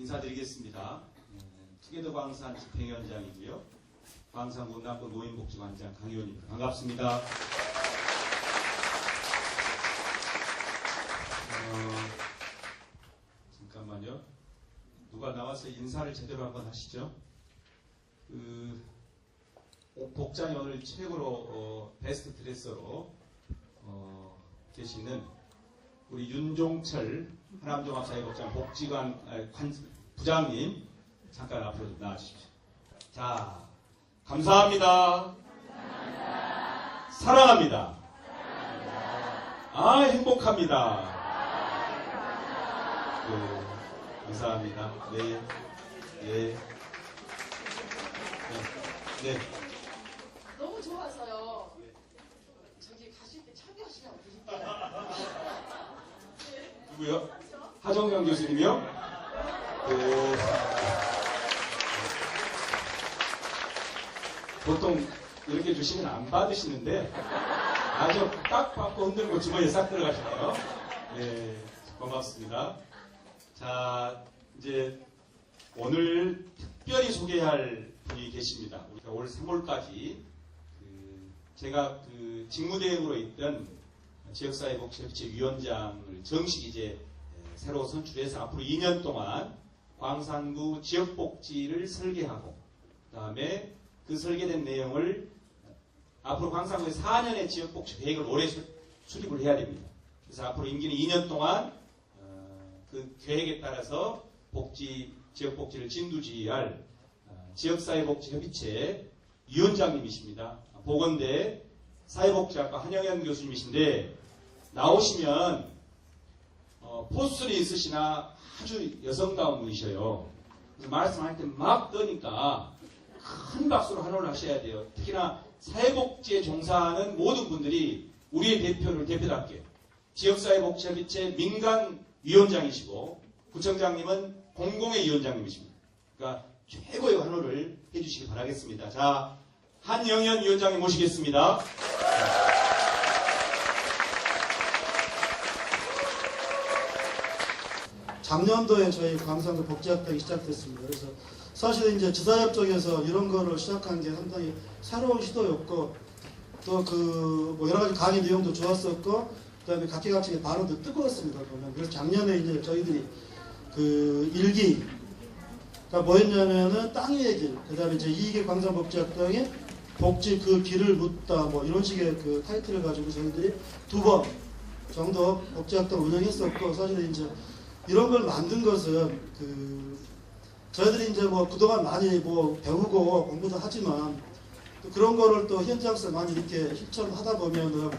인사드리겠습니다. 투게더 광산 집행위원장이고요. 광산 문남구 노인복지관장 강의원입니다. 반갑습니다. 잠깐만요. 누가 나와서 인사를 제대로 한번 하시죠. 복장이 오늘 최고로 베스트 드레서로 계시는 우리 윤종철 하남종합사회복지관 복지관 부장님 잠깐 앞으로 좀 나와주십시오. 자, 감사합니다. 사랑합니다. 행복합니다. 네, 감사합니다. 네, 네, 네. 너무 좋아서요. 저기 가실 때 참여하시면 어떠실까요? 누구요? 하정경 교수님이요? 보통 이렇게 주시면 안 받으시는데 아주 딱 받고 흔들고 주머니에 싹 들어가시네요. 네, 고맙습니다. 자, 이제 오늘 특별히 소개할 분이 계십니다. 우리가 올 3월까지 제가 직무대행으로 있던 지역사회복지협의체위원장을 정식 이제 새로 선출해서 앞으로 2년 동안 광산구 지역복지를 설계하고 그 다음에 그 설계된 내용을 앞으로 광산구의 4년의 지역복지 계획을 올해 수립을 해야 됩니다. 그래서 앞으로 임기는 2년 동안 그 계획에 따라서 지역복지를 진두지휘할 지역사회복지협의체 위원장님이십니다. 보건대 사회복지학과 한영현 교수님이신데 나오시면 포스를 있으시나 아주 여성다운 분이셔요. 그래서 말씀할 때 막 떠니까 큰 박수로 환호를 하셔야 돼요. 특히나 사회복지에 종사하는 모든 분들이 우리의 대표답게 지역사회복지협의체 민간위원장이시고 구청장님은 공공의 위원장님이십니다. 그러니까 최고의 환호를 해주시기 바라겠습니다. 자, 한영현 위원장님 모시겠습니다. 작년도에 저희 광산구 복지학당이 시작됐습니다. 그래서 사실 이제 지사협 쪽에서 이런 거를 시작한 게 상당히 새로운 시도였고 또 뭐 여러 가지 강의 내용도 좋았었고 그다음에 각계각층의 반응도 뜨거웠습니다. 보면 그래서 작년에 이제 저희들이 일기가 뭐였냐면은 땅 위의 길, 그다음에 이제 이익의 광산복지학당에 복지 그 길을 묻다 뭐 이런 식의 타이틀을 가지고 저희들이 2번 정도 복지학당 운영했었고 사실 이제 이런 걸 만든 것은 저희들이 이제 뭐 그동안 많이 뭐 배우고 공부도 하지만 또 그런 거를 또 현장에서 많이 이렇게 실천하다 보면은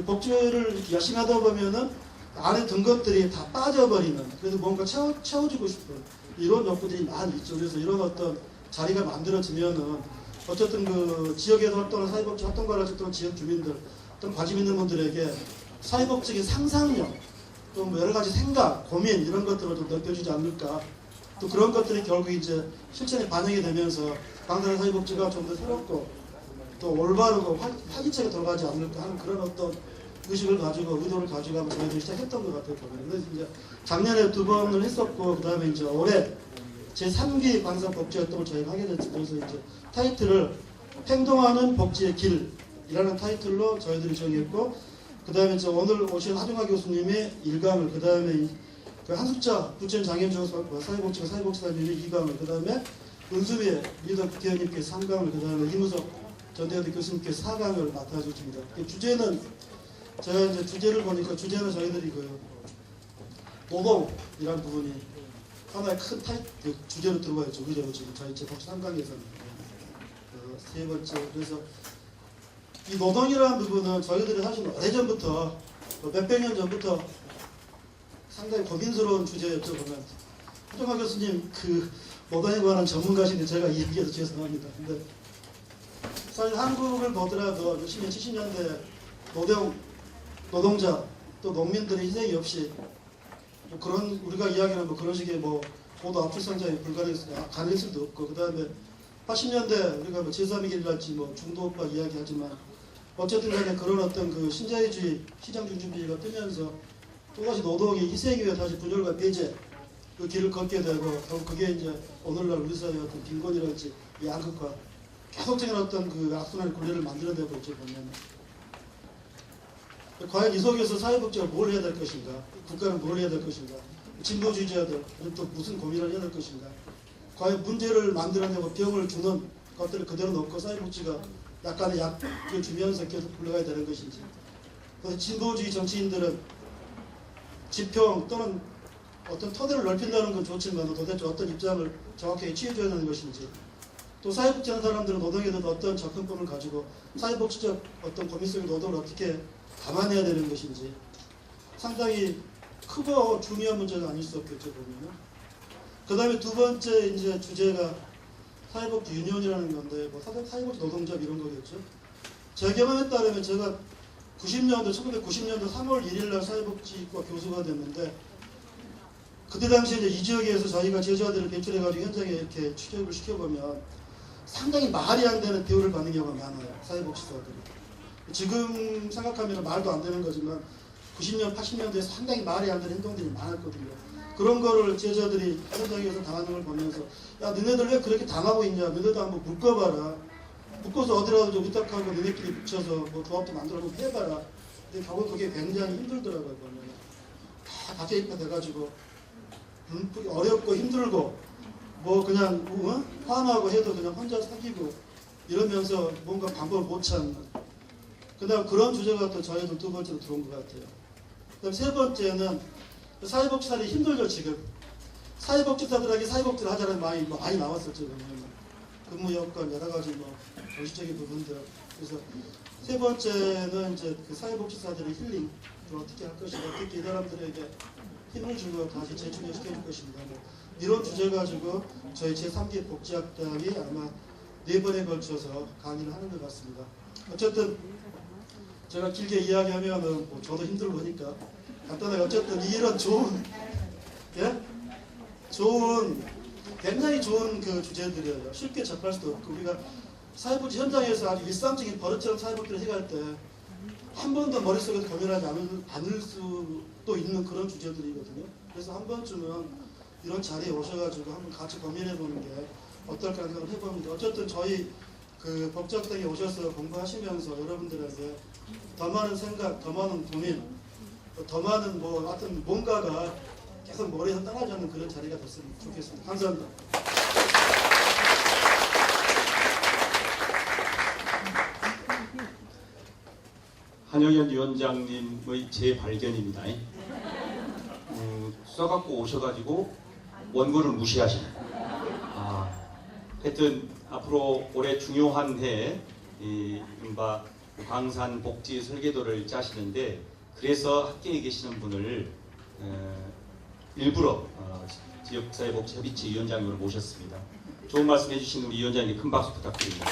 복지를 열심히 하다 보면은 안에 든 것들이 다 빠져버리는 그래도 뭔가 채워주고 싶은 이런 욕구들이 많이 있죠. 그래서 이런 어떤 자리가 만들어지면은 어쨌든 지역에서 활동하는 사회복지 활동가를 어쨌든 지역 주민들 어떤 관심 있는 분들에게 사회복지적인 상상력 또 뭐 여러 가지 생각, 고민 이런 것들을 좀 느껴주지 않을까. 또 그런 것들이 결국 이제 실천에 반영이 되면서 광산 사회복지가 좀 더 새롭고 또 올바르고 활기차게 돌아가지 않을까 하는 그런 어떤 의식을 가지고 의도를 가지고 한번 저희들이 시작했던 것 같아요. 그래서 이제 작년에 2번을 했었고 그 다음에 이제 올해 제3기 광산 복지 활동을 저희가 하게 됐죠. 그래서 이제 타이틀을 행동하는 복지의 길이라는 타이틀로 저희들이 정했고 그 다음에 이제 오늘 오신 하정화 교수님의 1강을 그 다음에 한숙자 부천 장현정 사회복지사님의 2강을 그 다음에 은수미 리더 국회의원님께서 3강을 그 다음에 이무석 전대협 교수님께서 4강을 맡아주십니다. 주제는 제가 이제 주제를 보니까 주제는 저희들이 노동이라는 부분이 하나의 큰 주제로 들어와 있죠. 그죠? 지금 저희 복지 3강에서는 세 번째 그래서 이 노동이라는 부분은 저희들이 사실 오래전부터 몇백 년 전부터 상당히 고민스러운 주제였죠. 보면 하정화 교수님 노동에 관한 전문가신데 제가 이야기해서 죄송합니다. 근데 사실 한국을 보더라도 60년 70년대 노동자 또 농민들의 희생이 없이 뭐 그런 우리가 이야기하는 뭐 그런 식의 뭐 고도 압출성장이 가능할 수도 없고 그 다음에 80년대 우리가 뭐 제3위기랄지 뭐 중도오빠 이야기하지만 어쨌든 간에 그런 어떤 신자유주의 시장중심주의가 뜨면서 또다시 노동의 희생이 위해 다시 분열과 배제 그 길을 걷게 되고 결국 그게 이제 오늘날 우리 사회의 어떤 빈곤이랄지 양극화 계속적인 어떤 그 악순환의 굴레를 만들어내고 있죠 보면. 과연 이 속에서 사회복지가 뭘 해야 될 것인가? 국가는 뭘 해야 될 것인가? 진보주의자들 또 무슨 고민을 해야 될 것인가? 과연 문제를 만들어내고 병을 주는 것들을 그대로 놓고 사회복지가 약간의 약을 주면서 계속 굴러가야 되는 것인지. 그래서 진보주의 정치인들은 지평 또는 어떤 터대를 넓힌다는 건 좋지만 도대체 어떤 입장을 정확하게 취해줘야 되는 것인지, 또 사회복지하는 사람들은 노동에 대해서 어떤 접근법을 가지고 사회복지적 어떤 고민성의 노동을 어떻게 감안해야 되는 것인지 상당히 크고 중요한 문제가 아닐 수 없겠죠 보면은. 그 다음에 두 번째 이제 주제가 사회복지 유니온이라는 건데 뭐 사회복지 노동조합 이런 거겠죠. 제 경험에 따르면 제가 1990년도 3월 1일 날 사회복지과 교수가 됐는데 그때 당시에 이제 이 지역에서 저희가 제주아들을 배출해가지고 현장에 이렇게 취재를 시켜보면 상당히 말이 안 되는 대우를 받는 경우가 많아요. 사회복지사들이. 지금 생각하면 말도 안 되는 거지만 90년, 80년대에 상당히 말이 안 되는 행동들이 많았거든요. 그런 거를 제자들이 현장에서 당하는 걸 보면서 야 너네들 왜 그렇게 당하고 있냐, 너네도 한번 묶어봐라, 묶어서 어디라도 좀 부탁하고 너네끼리 붙여서 뭐 조합도 만들어보고 해봐라. 근데 결국 그게 굉장히 힘들더라고요. 보면 다 박혀있게 돼가지고 어렵고 힘들고 뭐 그냥 화나고 해도 그냥 혼자 사귀고 이러면서 뭔가 방법을 못 찾는. 그 다음 그런 주제가 또 저희들 두 번째로 들어온 것 같아요. 그 다음 세 번째는 사회복지사들이 힘들죠. 지금 사회복지사들에게 사회복지를 하자는 말이 많이 나왔었죠. 근무 여건 여러 가지 뭐 정신적인 부분들. 그래서 세 번째는 이제 그 사회복지사들의 힐링을 어떻게 할 것인가, 특히 이 사람들에게 힘을 주고 다시 재충전시켜줄 것인가, 뭐 이런 주제 가지고 저희 제3기 복지학당이 아마 4번에 걸쳐서 강의를 하는 것 같습니다. 어쨌든 제가 길게 이야기하면은 뭐 저도 힘들으니까 간단하게 어쨌든 이런 좋은 굉장히 좋은 그 주제들이에요. 쉽게 접할 수도 없고 우리가 사회복지 현장에서 아주 일상적인 버릇처럼 사회복지를 해갈 때 한 번도 머릿속에서 고민하지 않을 수도 있는 그런 주제들이거든요. 그래서 한 번쯤은 이런 자리에 오셔가지고 한번 같이 고민해보는 게 어떨까 생각을 해봅니다. 어쨌든 저희 그 복지학당에 오셔서 공부하시면서 여러분들에게 더 많은 생각, 더 많은 고민, 더 많은 뭐 하여튼 뭔가가 계속 머리에서 떠나지 않는 그런 자리가 됐으면 좋겠습니다. 감사합니다. 한영현 위원장님의 재발견입니다. 써갖고 오셔가지고 원고를 무시하시네. 하여튼 앞으로 올해 중요한 해 이른바 광산 복지 설계도를 짜시는데 그래서 학계에 계시는 분을 일부러 지역사회복지협의체 위원장님으로 모셨습니다. 좋은 말씀 해주신 우리 위원장님께 큰 박수 부탁드립니다.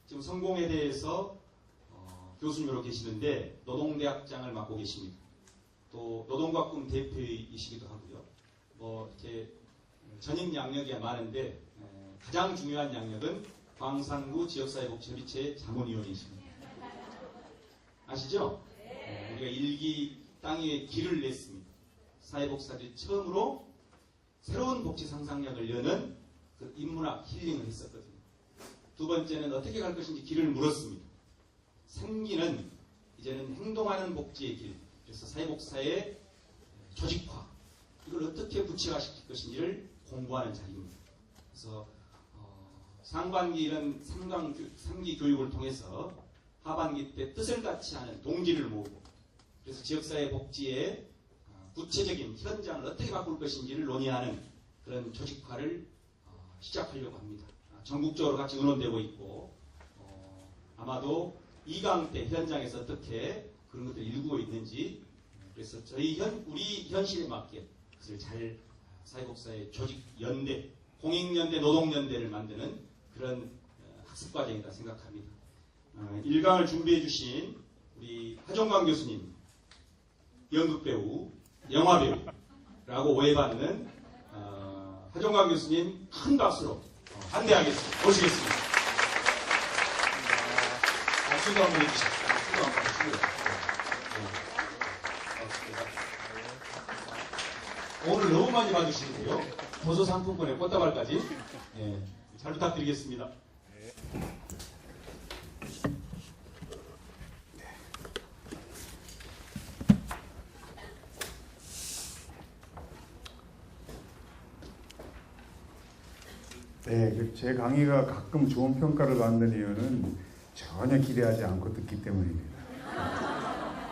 지금 성공에 대해서 교수님으로 계시는데 노동대학장을 맡고 계십니다. 또 노동과금 대표이시기도 하고요. 뭐 이렇게 전임 양력이 많은데 가장 중요한 양력은 광산구 지역사회복지협의체 자문위원이십니다. 아시죠? 우리가 일기 땅에 길을 냈습니다. 사회복지사들이 처음으로 새로운 복지 상상력을 여는 그 인문학 힐링을 했었거든요. 두 번째는 어떻게 갈 것인지 길을 물었습니다. 생기는 이제는 행동하는 복지의 길. 그래서 사회복지사의 조직화, 이걸 어떻게 구체화시킬 것인지를 공부하는 자리입니다. 그래서 상반기 이런 3기 교육을 통해서 하반기 때 뜻을 같이 하는 동지를 모으고 그래서 지역사회 복지의 구체적인 현장을 어떻게 바꿀 것인지를 논의하는 그런 조직화를 시작하려고 합니다. 전국적으로 같이 의논되고 있고 아마도 2강 때 현장에서 어떻게 그런 것들을 일구고 있는지, 그래서 우리 현실에 맞게 그것을 잘 사회복지사의 조직 연대, 공익연대, 노동연대를 만드는 그런 학습 과정이다 생각합니다. 1강을 준비해 주신 우리 하종광 교수님, 연극배우, 영화배우라고 오해받는 하종광 교수님 큰 박수로 환대하겠습니다. 모시겠습니다. 박수도 한번 해주시죠. 박수도 한번 해주시고요. 고맙습니다. 오늘 너무 많이 봐주시는데요. 도서 상품권에 꽃다발까지. 예, 잘 부탁드리겠습니다. 네, 제 강의가 가끔 좋은 평가를 받는 이유는 전혀 기대하지 않고 듣기 때문입니다.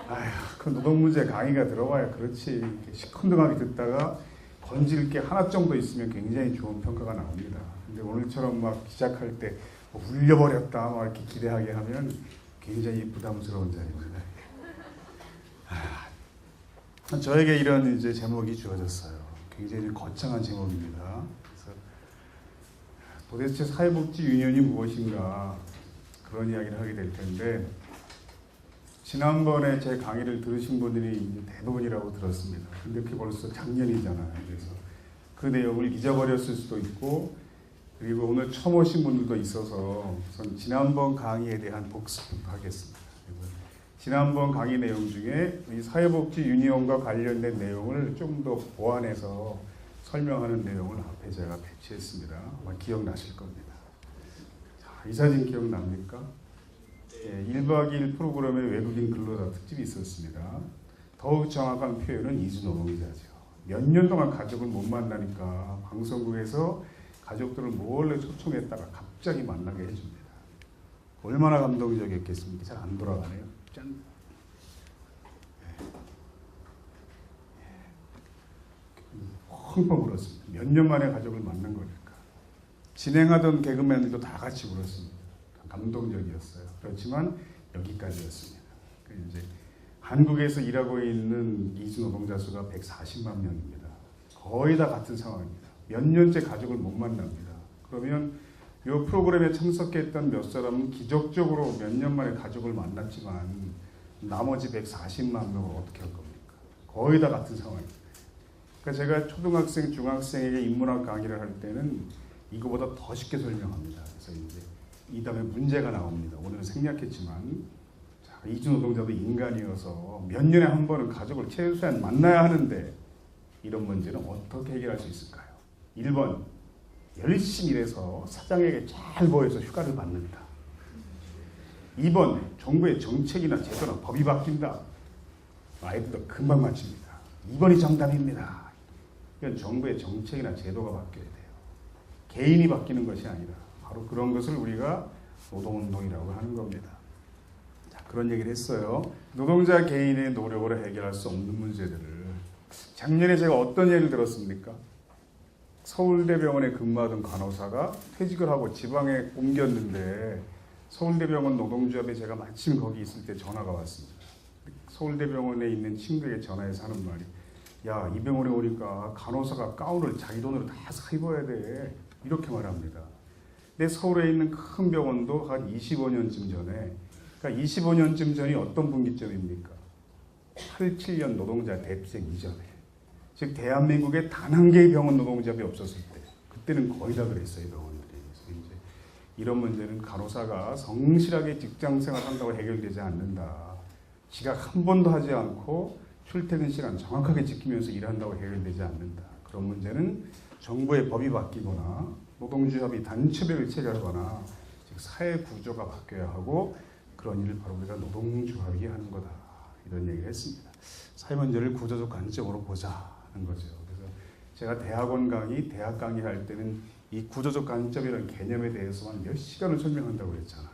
아휴, 그 노동 문제 강의가 들어와야 그렇지. 이렇게 시큰둥하게 듣다가 건질 게 하나 정도 있으면 굉장히 좋은 평가가 나옵니다. 근데 오늘처럼 막 시작할 때 울려버렸다 막 이렇게 기대하게 하면 굉장히 부담스러운 자리입니다. 저에게 이런 이제 제목이 주어졌어요. 굉장히 거창한 제목입니다. 그래서 도대체 사회복지 유니언이 무엇인가 그런 이야기를 하게 될 텐데, 지난번에 제 강의를 들으신 분들이 이제 대부분이라고 들었습니다. 근데 그게 벌써 작년이잖아요. 그래서 그 내용을 잊어버렸을 수도 있고, 그리고 오늘 처음 오신 분들도 있어서 우선 지난번 강의에 대한 복습부터 하겠습니다. 지난번 강의 내용 중에 이 사회복지 유니온과 관련된 내용을 좀 더 보완해서 설명하는 내용을 앞에 제가 배치했습니다. 아마 기억나실 겁니다. 자, 이 사진 기억납니까? 예, 1박 2일 프로그램의 외국인 근로자 특집이 있었습니다. 더욱 정확한 표현은 이주노동자죠. 몇 년 동안 가족을 못 만나니까 방송국에서 가족들을 몰래 초청했다가 갑자기 만나게 해줍니다. 얼마나 감동적이었겠습니까? 잘 안 돌아가네요. 짠. 펑펑 울었습니다. 몇 년 만에 가족을 만난 거니까. 진행하던 개그맨들도 다 같이 울었습니다. 감동적이었어요. 그렇지만 여기까지였습니다. 이제 한국에서 일하고 있는 이주 노동자 수가 140만 명입니다. 거의 다 같은 상황입니다. 몇 년째 가족을 못 만납니다. 그러면 이 프로그램에 참석했던 몇 사람은 기적적으로 몇 년 만에 가족을 만났지만 나머지 140만 명을 어떻게 할 겁니까? 거의 다 같은 상황입니다. 그러니까 제가 초등학생, 중학생에게 인문학 강의를 할 때는 이거보다 더 쉽게 설명합니다. 그래서 이제 이 다음에 문제가 나옵니다. 오늘은 생략했지만, 이주 노동자도 인간이어서 몇 년에 한 번은 가족을 최소한 만나야 하는데 이런 문제는 어떻게 해결할 수 있을까요? 1번, 열심히 일해서 사장에게 잘 보여서 휴가를 받는다. 2번, 정부의 정책이나 제도나 법이 바뀐다. 아이들도 금방 맞춥니다. 2번이 정답입니다. 이건 정부의 정책이나 제도가 바뀌어야 돼요. 개인이 바뀌는 것이 아니라 바로 그런 것을 우리가 노동운동이라고 하는 겁니다. 자, 그런 얘기를 했어요. 노동자 개인의 노력으로 해결할 수 없는 문제들을. 작년에 제가 어떤 예를 들었습니까? 서울대병원에 근무하던 간호사가 퇴직을 하고 지방에 옮겼는데 서울대병원 노동조합에 제가 마침 거기 있을 때 전화가 왔습니다. 서울대병원에 있는 친구에게 전화해서 하는 말이, 야, 이 병원에 오니까 간호사가 가운을 자기 돈으로 다 사 입어야 돼. 이렇게 말합니다. 근데 서울에 있는 큰 병원도 한 25년쯤 전에, 그러니까 25년쯤 전이 어떤 분기점입니까? 87년 노동자 대피생 이전에. 즉 대한민국에 단 한 개의 병원 노동조합이 없었을 때, 그때는 거의 다 그랬어요, 병원들이. 그래서 이제 이런 문제는 간호사가 성실하게 직장생활 한다고 해결되지 않는다. 지각 한 번도 하지 않고 출퇴근 시간 정확하게 지키면서 일한다고 해결되지 않는다. 그런 문제는 정부의 법이 바뀌거나 노동조합이 단체별을 체결하거나 즉 사회 구조가 바뀌어야 하고, 그런 일을 바로 우리가 노동조합이 하는 거다. 이런 얘기를 했습니다. 사회 문제를 구조적 관점으로 보자는 거죠. 그래서 제가 대학원 강의, 대학 강의할 때는 이 구조적 관점이라는 개념에 대해서만 몇 시간을 설명한다고 했잖아요.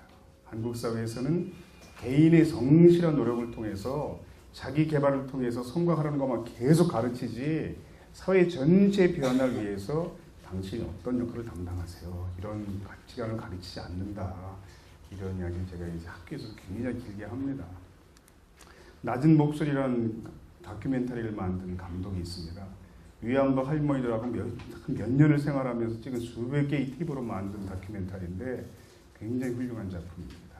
한국 사회에서는 개인의 성실한 노력을 통해서 자기 개발을 통해서 성공하라는 것만 계속 가르치지, 사회 전체 변화를 위해서 당신이 어떤 역할을 담당하세요, 이런 가치관을 가르치지 않는다. 이런 이야기를 제가 이제 학교에서 굉장히 길게 합니다. 낮은 목소리라는 다큐멘터리를 만든 감독이 있습니다. 위안부 할머니들하고 몇 년을 생활하면서 찍은 수백 개의 팁으로 만든 다큐멘터리인데 굉장히 훌륭한 작품입니다.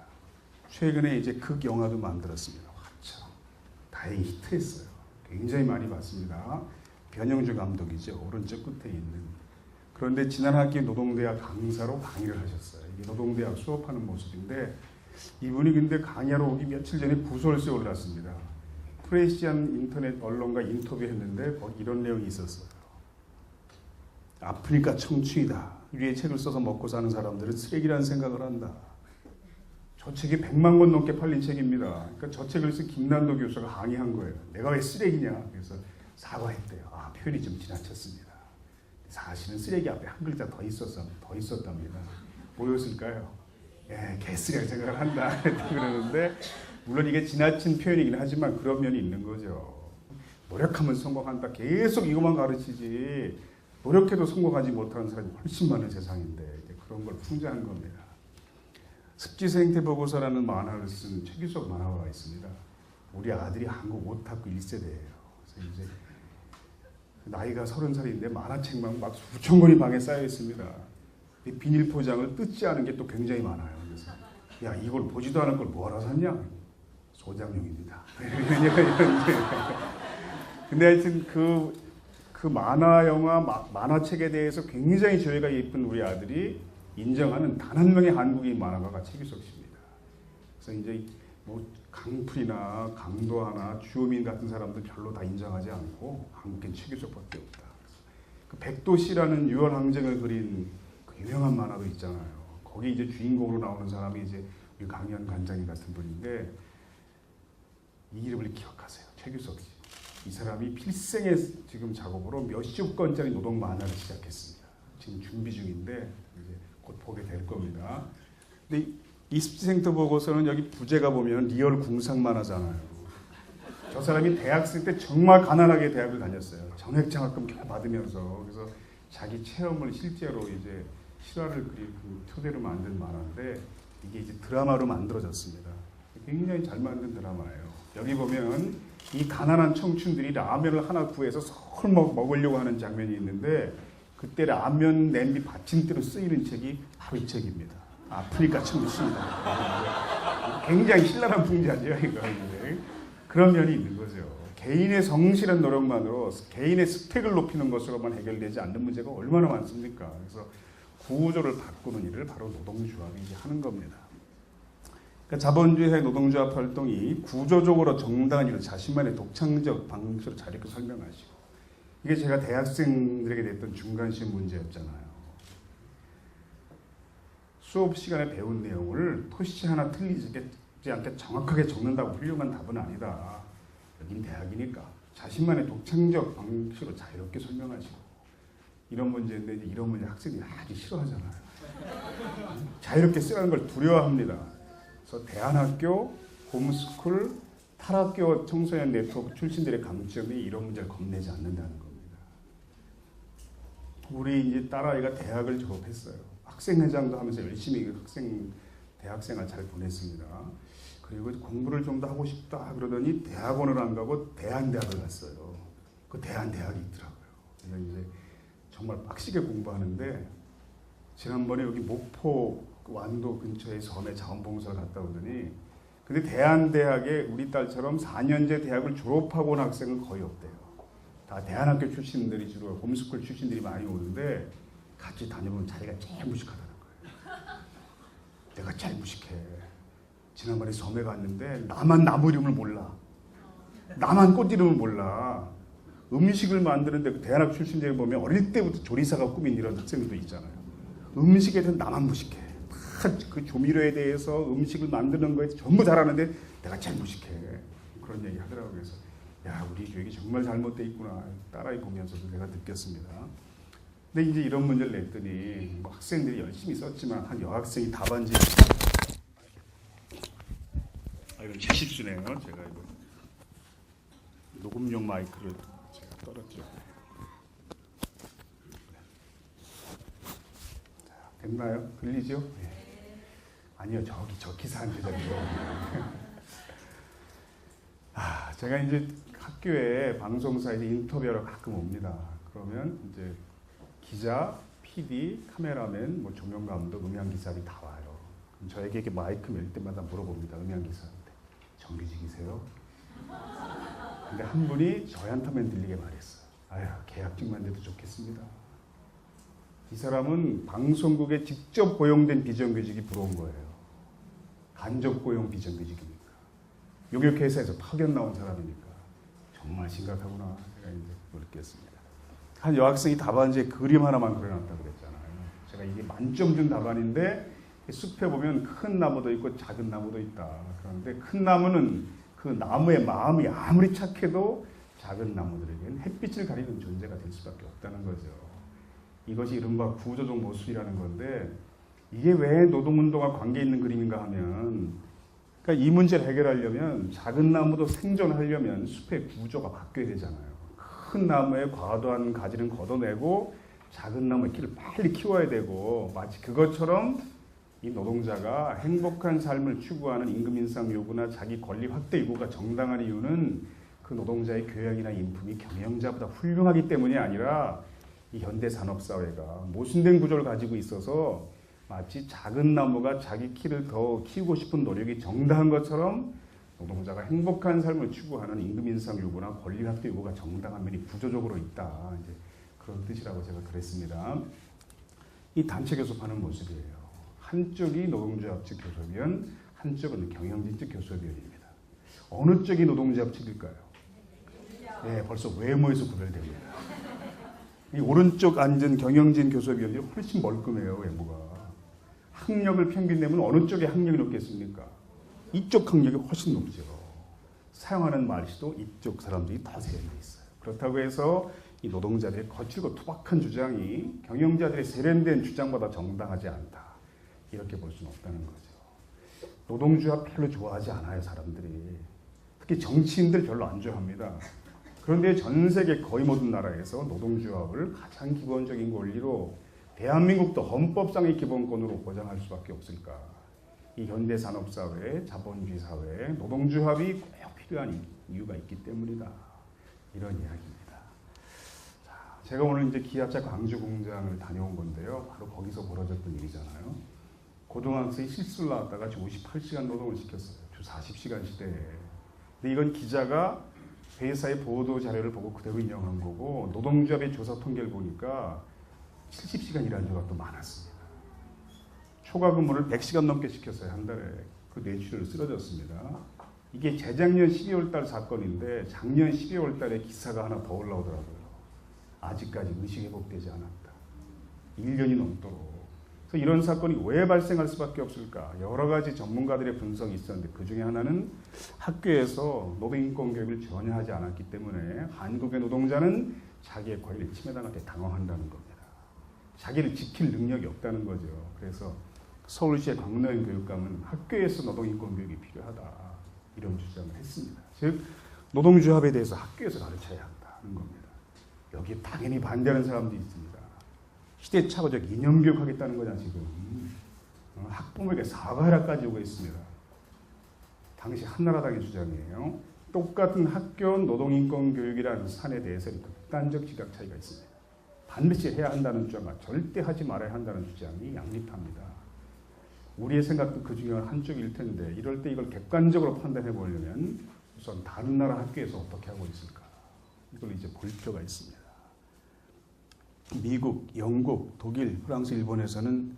최근에 이제 극영화도 만들었습니다. 화처. 다행히 히트했어요. 굉장히 많이 봤습니다. 변영주 감독이죠. 오른쪽 끝에 있는. 그런데 지난 학기 노동대학 강사로 강의를 하셨어요. 이게 노동대학 수업하는 모습인데, 이분이 근데 강의하러 오기 며칠 전에 구설수에 올랐습니다. 프레시안 인터넷 언론과 인터뷰했는데 거기 이런 내용이 있었어요. 아프니까 청춘이다. 위에 책을 써서 먹고 사는 사람들은 쓰레기라는 생각을 한다. 저 책이 100만 권 넘게 팔린 책입니다. 그러니까 저 책을 쓴 김난도 교수가 항의한 거예요. 내가 왜 쓰레기냐. 그래서 사과했대요. 아, 표현이 좀 지나쳤습니다. 사실은 쓰레기 앞에 한 글자 더 있었답니다. 뭐였을까요? 예, 개쓰레기 생각을 한다. 그러는데 물론 이게 지나친 표현이긴 하지만 그런 면이 있는 거죠. 노력하면 성공한다. 계속 이것만 가르치지 노력해도 성공하지 못하는 사람이 훨씬 많은 세상인데 이제 그런 걸 풍자한 겁니다. 습지생태 보고서라는 만화를 쓴 최규석 만화가가 있습니다. 우리 아들이 한국 오타쿠 1세대예요. 그래서 이제 나이가 30살인데 만화책만 막 수천 권이 방에 쌓여 있습니다. 비닐 포장을 뜯지 않은 게 또 굉장히 많아요. 그래서 야, 이걸 보지도 않을 걸 뭐하러 샀냐? 소장용입니다. 근데 하여튼 그 만화 영화 만화책에 대해서 굉장히 저희가 예쁜 우리 아들이 인정하는 단 한 명의 한국인 만화가가 최규석 씨입니다. 그래서 이제 뭐 강풀이나 강도하나 주호민 같은 사람들 별로 다 인정하지 않고 한국인 최규석밖에 없다. 그 백도씨라는 유월항쟁을 그린 그 유명한 만화도 있잖아요. 거기 이제 주인공으로 나오는 사람이 이제 우리 강연 관장님 같은 분인데 이 이름을 기억하세요. 최규석 씨. 이 사람이 필생의 지금 작업으로 몇십 건짜리 노동 만화를 시작했습니다. 지금 준비 중인데 이제 곧 보게 될 겁니다. 근데 이 습지생태 보고서는 여기 부제가 보면 리얼 궁상 만화잖아요. 저 사람이 대학생 때 정말 가난하게 대학을 다녔어요. 정액 장학금 받으면서. 그래서 자기 체험을 실제로 이제 실화를 토대로 만든 만화인데 이게 이제 드라마로 만들어졌습니다. 굉장히 잘 만든 드라마예요. 여기 보면 이 가난한 청춘들이 라면을 하나 구해서 서울 먹으려고 하는 장면이 있는데 그때 라면 냄비 받침대로 쓰이는 책이 바로 이 책입니다. 아프니까 청춘이다. 굉장히 신랄한 풍자죠. 이거. 그런 면이 있는 거죠. 개인의 성실한 노력만으로 개인의 스펙을 높이는 것으로만 해결되지 않는 문제가 얼마나 많습니까? 그래서 구조를 바꾸는 일을 바로 노동조합이 이제 하는 겁니다. 그러니까 자본주의의 노동조합 활동이 구조적으로 정당한 일을 자신만의 독창적 방식으로 잘 이렇게 설명하시고 이게 제가 대학생들에게 냈던 중간시험 문제였잖아요. 수업 시간에 배운 내용을 토시 하나 틀리지 않게 정확하게 적는다고 훌륭한 답은 아니다. 여긴 대학이니까 자신만의 독창적 방식으로 자유롭게 설명하시고 이런 문제인데 이런 문제 학생들이 아주 싫어하잖아요. 자유롭게 쓰라는 걸 두려워합니다. 그래서 대안학교, 홈스쿨, 탈학교 청소년 네트워크 출신들의 강점이 이런 문제를 겁내지 않는다는 겁니다. 우리 이제 딸아이가 대학을 졸업했어요. 학생회장도 하면서 열심히 대학생활 잘 보냈습니다. 그리고 공부를 좀 더 하고 싶다 그러더니 대학원을 안 가고 대한대학을 갔어요. 그 대한대학이 있더라고요. 그래서 이제 정말 빡시게 공부하는데 지난번에 여기 목포 완도 근처의 섬에 자원봉사를 갔다 오더니 근데 대한대학에 우리 딸처럼 4년제 대학을 졸업하고 온 학생은 거의 없대요. 다 대한학교 출신들이 주로 홈스쿨 출신들이 많이 오는데 같이 다녀보면 자기가 제일 무식하다는 거예요. 내가 제일 무식해. 지난번에 섬에 갔는데 나만 나무 이름을 몰라. 나만 꽃 이름을 몰라. 음식을 만드는데 대한학 출신들이 보면 어릴 때부터 조리사가 꿈인 이런 학생들도 있잖아요. 음식에 대해서 나만 무식해. 다 그 조미료에 대해서 음식을 만드는 거에 전부 잘하는데 내가 제일 무식해. 그런 얘기 하더라고요. 그래서 야, 우리 교육이 정말 잘못돼 있구나. 딸아이 보면서도 내가 느꼈습니다. 근데 이제 이런 문제를 냈더니 뭐 학생들이 열심히 썼지만 한 여학생이 답안지 이건 제 실수네요. 제가 이거 녹음용 마이크를 제가 떨었죠. 됐나요? 들리죠? 네. 아니요, 저 기사한테 들리죠. 제가 이제 학교에 방송사에서 인터뷰하러 가끔 옵니다. 그러면 이제 기자, PD, 카메라맨, 뭐 조명감독, 음향기사들이 다 와요. 그럼 저에게 이렇게 마이크 멜 때마다 물어봅니다. 음향기사한테. 정규직이세요? 근데 한 분이 저한테만 들리게 말했어요. 아휴, 계약직만 돼도 좋겠습니다. 이 사람은 방송국에 직접 고용된 비정규직이 부러운 거예요. 간접 고용 비정규직이니까. 용역회사에서 파견 나온 사람이니까. 정말 심각하구나 제가 이제 느꼈습니다. 한 여학생이 답안지에 그림 하나만 그려놨다고 그랬잖아요. 제가 이게 만점 준 답안인데 숲에 보면 큰 나무도 있고 작은 나무도 있다. 그런데 큰 나무는 그 나무의 마음이 아무리 착해도 작은 나무들에게는 햇빛을 가리는 존재가 될 수밖에 없다는 거죠. 이것이 이른바 구조적 모순이라는 건데 이게 왜 노동운동과 관계 있는 그림인가 하면 그러니까 이 문제를 해결하려면 작은 나무도 생존하려면 숲의 구조가 바뀌어야 되잖아요. 큰 나무의 과도한 가지는 걷어내고 작은 나무의 키를 빨리 키워야 되고 마치 그것처럼 이 노동자가 행복한 삶을 추구하는 임금 인상 요구나 자기 권리 확대 요구가 정당한 이유는 그 노동자의 교양이나 인품이 경영자보다 훌륭하기 때문이 아니라 이 현대 산업 사회가 모순된 구조를 가지고 있어서 마치 작은 나무가 자기 키를 더 키우고 싶은 노력이 정당한 것처럼 노동자가 행복한 삶을 추구하는 임금 인상 요구나 권리 확대 요구가 정당한 면이 구조적으로 있다. 이제 그런 뜻이라고 제가 그랬습니다. 이 단체 교섭하는 모습이에요. 한쪽이 노동조합 측 교섭위원, 한쪽은 경영진 측 교섭위원입니다. 어느 쪽이 노동조합 측일까요? 네, 벌써 외모에서 구별됩니다. 이 오른쪽 앉은 경영진 교섭위원들이 훨씬 멀끔해요, 외모가. 학력을 평균 내면 어느 쪽에 학력이 높겠습니까? 이쪽 학력이 훨씬 높죠. 사용하는 말씨도 이쪽 사람들이 더 세련돼 있어요. 그렇다고 해서 이 노동자들의 거칠고 투박한 주장이 경영자들의 세련된 주장보다 정당하지 않다. 이렇게 볼 수는 없다는 거죠. 노동조합 별로 좋아하지 않아요, 사람들이. 특히 정치인들 별로 안 좋아합니다. 그런데 전 세계 거의 모든 나라에서 노동조합을 가장 기본적인 권리로 대한민국도 헌법상의 기본권으로 보장할 수밖에 없을까. 이 현대산업사회, 자본주의 사회에 노동조합이 꼭 필요한 이유가 있기 때문이다. 이런 이야기입니다. 자, 제가 오늘 이제 기아차 광주 공장을 다녀온 건데요. 바로 거기서 벌어졌던 일이잖아요. 고등학생이 실수를 나왔다가 주 58시간 노동을 시켰어요. 주 40시간 시대에. 근데 이건 기자가 회사의 보도 자료를 보고 그대로 인용한 거고 노동조합의 조사 통계를 보니까 70시간 일하는 조가 또 많았습니다. 초과 근무를 100시간 넘게 시켰어요. 한 달에. 그 뇌출혈로 쓰러졌습니다. 이게 재작년 12월 달 사건인데 작년 12월 달에 기사가 하나 더 올라오더라고요. 아직까지 의식 회복되지 않았다. 1년이 넘도록. 그래서 이런 사건이 왜 발생할 수밖에 없을까? 여러 가지 전문가들의 분석이 있었는데 그 중에 하나는 학교에서 노동인권 교육을 전혀 하지 않았기 때문에 한국의 노동자는 자기의 권리를 침해당할 때 당황한다는 겁니다. 자기를 지킬 능력이 없다는 거죠. 그래서 서울시의 광노현 교육감은 학교에서 노동인권 교육이 필요하다. 이런 주장을 했습니다. 즉 노동조합에 대해서 학교에서 가르쳐야 한다는 겁니다. 여기에 당연히 반대하는 사람도 있습니다. 시대착오적 이념교육 하겠다는 거잖아 지금. 학부모에게 사과하라까지 오고 있습니다. 당시 한나라당의 주장이에요. 똑같은 학교 노동인권 교육이라는 산에 대해서는 극단적 지각 차이가 있습니다. 반드시 해야 한다는 주장과 절대 하지 말아야 한다는 주장이 양립합니다. 우리의 생각도 그 중에 한쪽일 텐데 이럴 때 이걸 객관적으로 판단해 보려면 우선 다른 나라 학교에서 어떻게 하고 있을까 이걸 이제 볼 필요가 있습니다. 미국, 영국, 독일, 프랑스, 일본에서는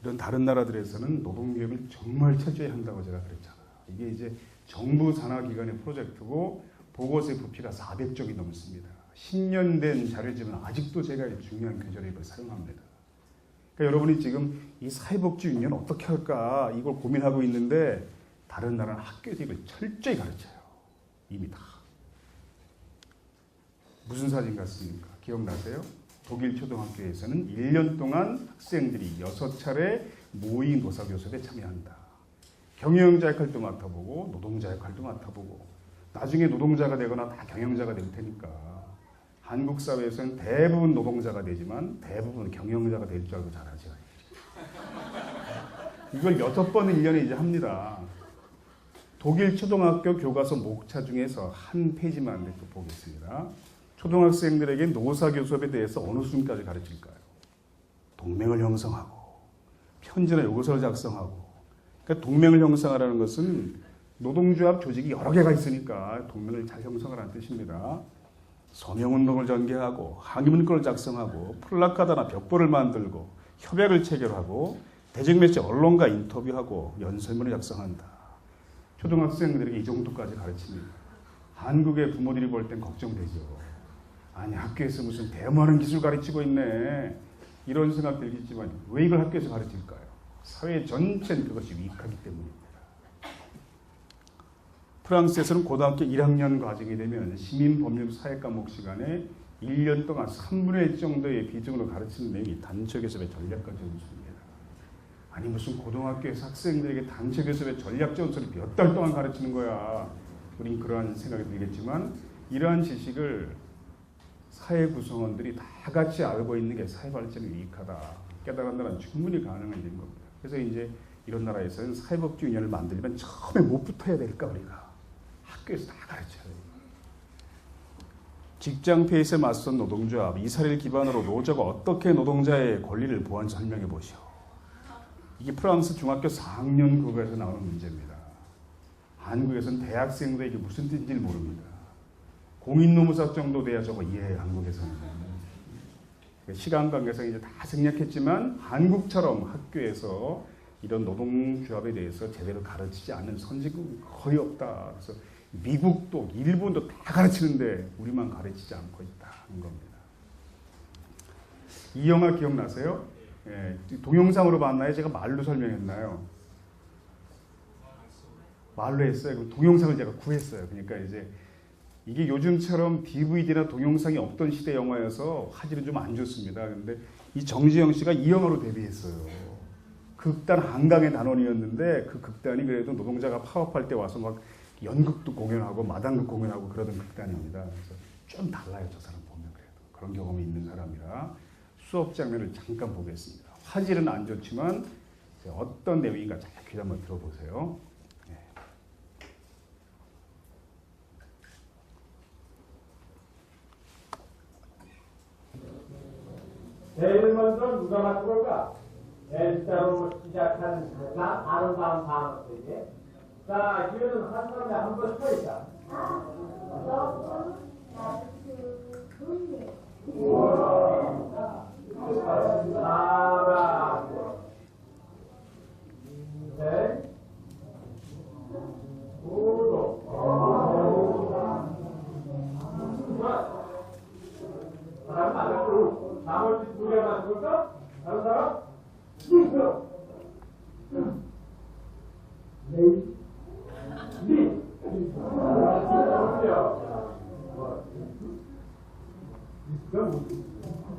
이런 다른 나라들에서는 노동교육을 정말 철저히 한다고 제가 그랬잖아요. 이게 이제 정부 산하기관의 프로젝트고 보고서의 부피가 400쪽이 넘습니다. 10년 된 자료지만 아직도 제가 중요한 교재로 이걸 사용합니다. 그러니까 여러분이 지금 이 사회복지 유니언 어떻게 할까 이걸 고민하고 있는데 다른 나라는 학교에서 이걸 철저히 가르쳐요. 이미 다. 무슨 사진 같습니까? 기억나세요? 독일 초등학교에서는 1년 동안 학생들이 6차례 모의 노사교섭에 참여한다. 경영자 역할도 맡아보고 노동자 역할도 맡아보고 나중에 노동자가 되거나 다 경영자가 될 테니까 한국 사회에서는 대부분 노동자가 되지만 대부분 경영자가 될 줄 알고 잘하죠. 이걸 6번 1년에 이제 합니다. 독일 초등학교 교과서 목차 중에서 한 페이지만 또 보겠습니다. 초등학생들에게 노사교섭에 대해서 어느 수준까지 가르칠까요? 동맹을 형성하고 편지나 요구서를 작성하고 그러니까 동맹을 형성하라는 것은 노동조합 조직이 여러 개가 있으니까 동맹을 잘 형성하라는 뜻입니다. 서명운동을 전개하고 항의문건을 작성하고 플래카드나 벽보를 만들고 협약을 체결하고 대중매체 언론과 인터뷰하고 연설문을 작성한다. 초등학생들에게 이 정도까지 가르칩니다. 한국의 부모들이 볼 땐 걱정되죠. 아니 학교에서 무슨 대만한 기술 가르치고 있네. 이런 생각 들겠지만 왜 이걸 학교에서 가르칠까요? 사회 전체는 그것이 위익하기 때문입니다. 프랑스에서는 고등학교 1학년 과정이 되면 시민법률 사회과목 시간에 1년 동안 3분의 1 정도의 비중으로 가르치는 내용이 단체교섭의 전략과 전술입니다. 아니 무슨 고등학교에서 학생들에게 단체교섭의 전략 전술을 몇 달 동안 가르치는 거야. 우린 그러한 생각이 들겠지만 이러한 지식을 사회 구성원들이 다 같이 알고 있는 게 사회 발전에 유익하다. 깨달은 나라는 충분히 가능한 일인 겁니다. 그래서 이제 이런 나라에서는 사회복지위원회를 만들면 처음에 뭐부터 해야 될까 우리가? 학교에서 다 가르쳐야 돼요. 직장 폐쇄에 맞선 노동조합, 이 사례를 기반으로 노조가 어떻게 노동자의 권리를 보호하는지 설명해 보시오. 이게 프랑스 중학교 4학년 국어에서 나오는 문제입니다. 한국에서는 대학생도 이게 무슨 뜻인지 모릅니다. 공인노무사 정도 돼야 저거 이해해요, 한국에서는. 시간 관계상 이제 다 생략했지만 한국처럼 학교에서 이런 노동조합에 대해서 제대로 가르치지 않는 선진국은 거의 없다. 그래서 미국도 일본도 다 가르치는데 우리만 가르치지 않고 있다는 겁니다. 이 영화 기억나세요? 예, 동영상으로 봤나요? 제가 말로 설명했나요? 말로 했어요. 그 동영상을 제가 구했어요. 그러니까 이제 이게 요즘처럼 DVD나 동영상이 없던 시대 영화여서 화질은 좀 안 좋습니다. 그런데 이 정지영 씨가 이 영화로 데뷔했어요. 극단 한강의 단원이었는데 그 극단이 그래도 노동자가 파업할 때 와서 막 연극도 공연하고 마당극 공연하고 그러던 극단입니다. 그래서 좀 달라요. 저 사람 보면 그래도. 그런 경험이 있는 사람이라 수업 장면을 잠깐 보겠습니다. 화질은 안 좋지만 어떤 내용인가 잘 귀 한번 들어보세요. 제일 먼저 누가 맞춰볼까? L자로 시작하는 가장 아름다운 단어들이지. 자, 기회는 한 사람에 한 번 서 있다. 사랑, 인생, 우도. 사람 맞았고, 나머지 두 개 맞출까? 다른 사람? 있어.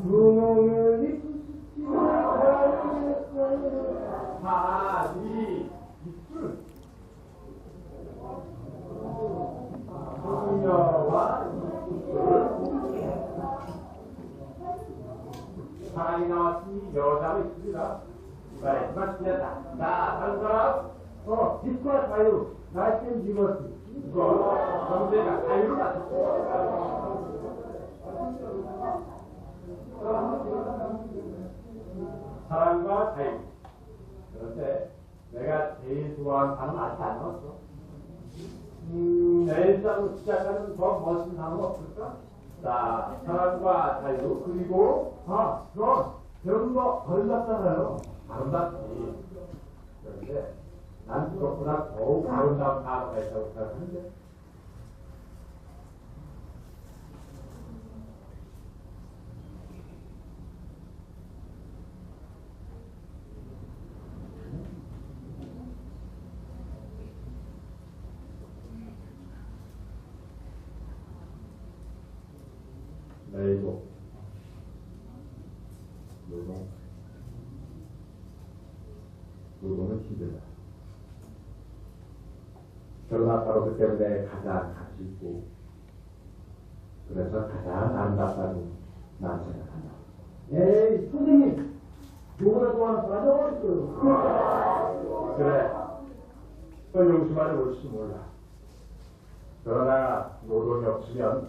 구멍이 다리 입술 소녀와 사랑이 나왔으니 여자로 있습니다. 이발에서만 틀렸다. 자, 다른 사람? 빛과 자유. 날쌘 리버스. 이거 정대가 자유를 맞췄어. 사랑과 자유. 그런데 내가 제일 좋아하는 단어는 아직 안 나왔어. L자로 시작하는 더 멋진 단어가 없을까? 자, 사랑과 자유. 그리고 너 배운 거 걸렸잖아요. 아름답지. 그런데 난 그것보다 더욱 아름다운 단어가 있다고 생각하는데. 내일도 노동은 힘들다. 그러나 바로 그 때문에 가장 가치 있고 그래서 가장 아름답다고 난 생각한다. 에이 선생님, 누구나 좋아하는 사람이 어딨어요? 그래, 그건 용수만이 올지 몰라. 그러나 노동이 없으면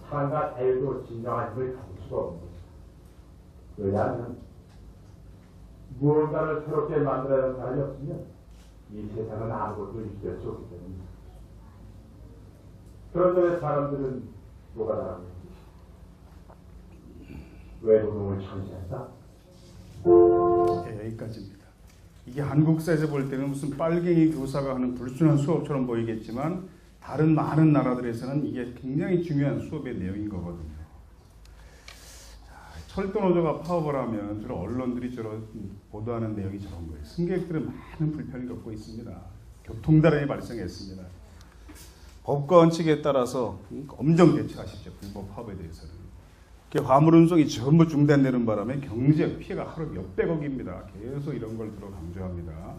사랑과 자유도 진정한 힘을 가질 수가 없는 거지. 왜냐하면 무언가를 새롭게 만들어내는 사람이 없으면 이 세상은 아무것도 유지될 수 없기 때문이다. 그런데 사람들은 뭐가 다른지? 왜 노동을 천시했다? 네, 여기까지입니다. 이게 한국사에서 볼 때는 무슨 빨갱이 교사가 하는 불순한 수업처럼 보이겠지만 다른 많은 나라들에서는 이게 굉장히 중요한 수업의 내용인 거거든요. 철도노조가 파업을 하면 주로 언론들이 주로 보도하는 내용이 저런 거예요. 승객들은 많은 불편을 겪고 있습니다. 교통단련이 발생했습니다. 법과 원칙에 따라서 엄정 대처하십시오. 불법 파업에 대해서는. 화물 운송이 전부 중단되는 바람에 경제 피해가 하루 몇백억입니다. 계속 이런 걸 들어 강조합니다.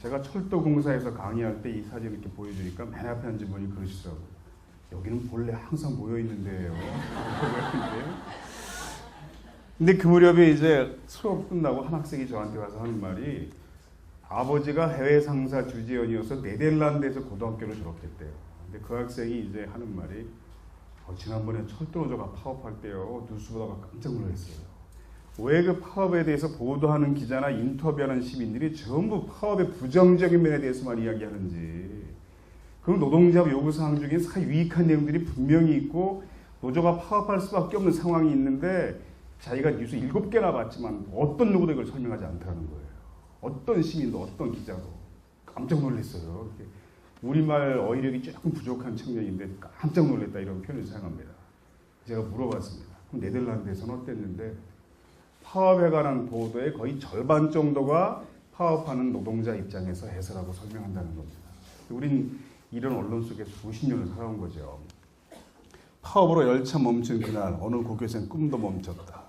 제가 철도공사에서 강의할 때 이 사진을 이렇게 보여주니까 맨 앞에 앉은 분이 그러시더라고요. 여기는 본래 항상 모여 있는데요. 근데 그 무렵에 이제 수업 끝나고 한 학생이 저한테 와서 하는 말이 아버지가 해외 상사 주재원이어서 네덜란드에서 고등학교를 졸업했대요. 근데 그 학생이 이제 하는 말이 지난번에 철도노조가 파업할 때요 뉴스 보다가 깜짝 놀랐어요. 왜 그 파업에 대해서 보도하는 기자나 인터뷰하는 시민들이 전부 파업의 부정적인 면에 대해서만 이야기하는지, 그럼 노동자의 요구사항 중에 사회 유익한 내용들이 분명히 있고 노조가 파업할 수밖에 없는 상황이 있는데 자기가 뉴스 7개나 봤지만 어떤 누구도 이걸 설명하지 않더라는 거예요. 어떤 시민도 어떤 기자도 깜짝 놀랐어요. 이렇게 우리말 어휘력이 조금 부족한 청년인데 깜짝 놀랐다 이런 표현을 사용합니다. 제가 물어봤습니다. 그럼 네덜란드에서는 어땠는데 파업에 관한 보도의 거의 절반 정도가 파업하는 노동자 입장에서 해설하고 설명한다는 겁니다. 우린 이런 언론 속에 수십 년을 살아온 거죠. 파업으로 열차 멈춘 그날 어느 고교생 꿈도 멈췄다.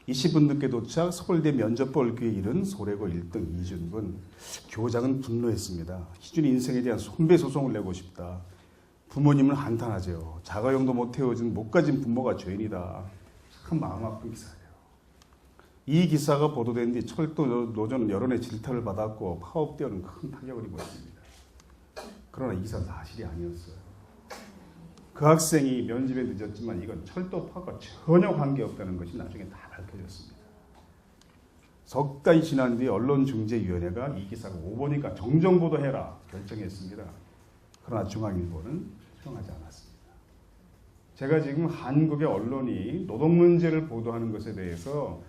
20분 늦게 도착 서울대 면접 볼 기회 잃은 소래고 1등 이준근. 교장은 분노했습니다. 희준이 인생에 대한 손배 소송을 내고 싶다. 부모님은 한탄하죠. 자가용도 못 태워준 못 가진 부모가 죄인이다. 참 마음 아픈 기사예요. 이 기사가 보도된 뒤 철도 노조는 여론의 질타를 받았고 파업 때는 큰 타격을 입었습니다. 그러나 이 기사는 사실이 아니었어요. 그 학생이 면접에 늦었지만 이건 철도 파업과 전혀 관계없다는 것이 나중에 다 밝혀졌습니다. 석 달이 지난 뒤 언론중재위원회가 이 기사가 오보니까 정정보도해라 결정했습니다. 그러나 중앙일보는 수용하지 않았습니다. 제가 지금 한국의 언론이 노동 문제를 보도하는 것에 대해서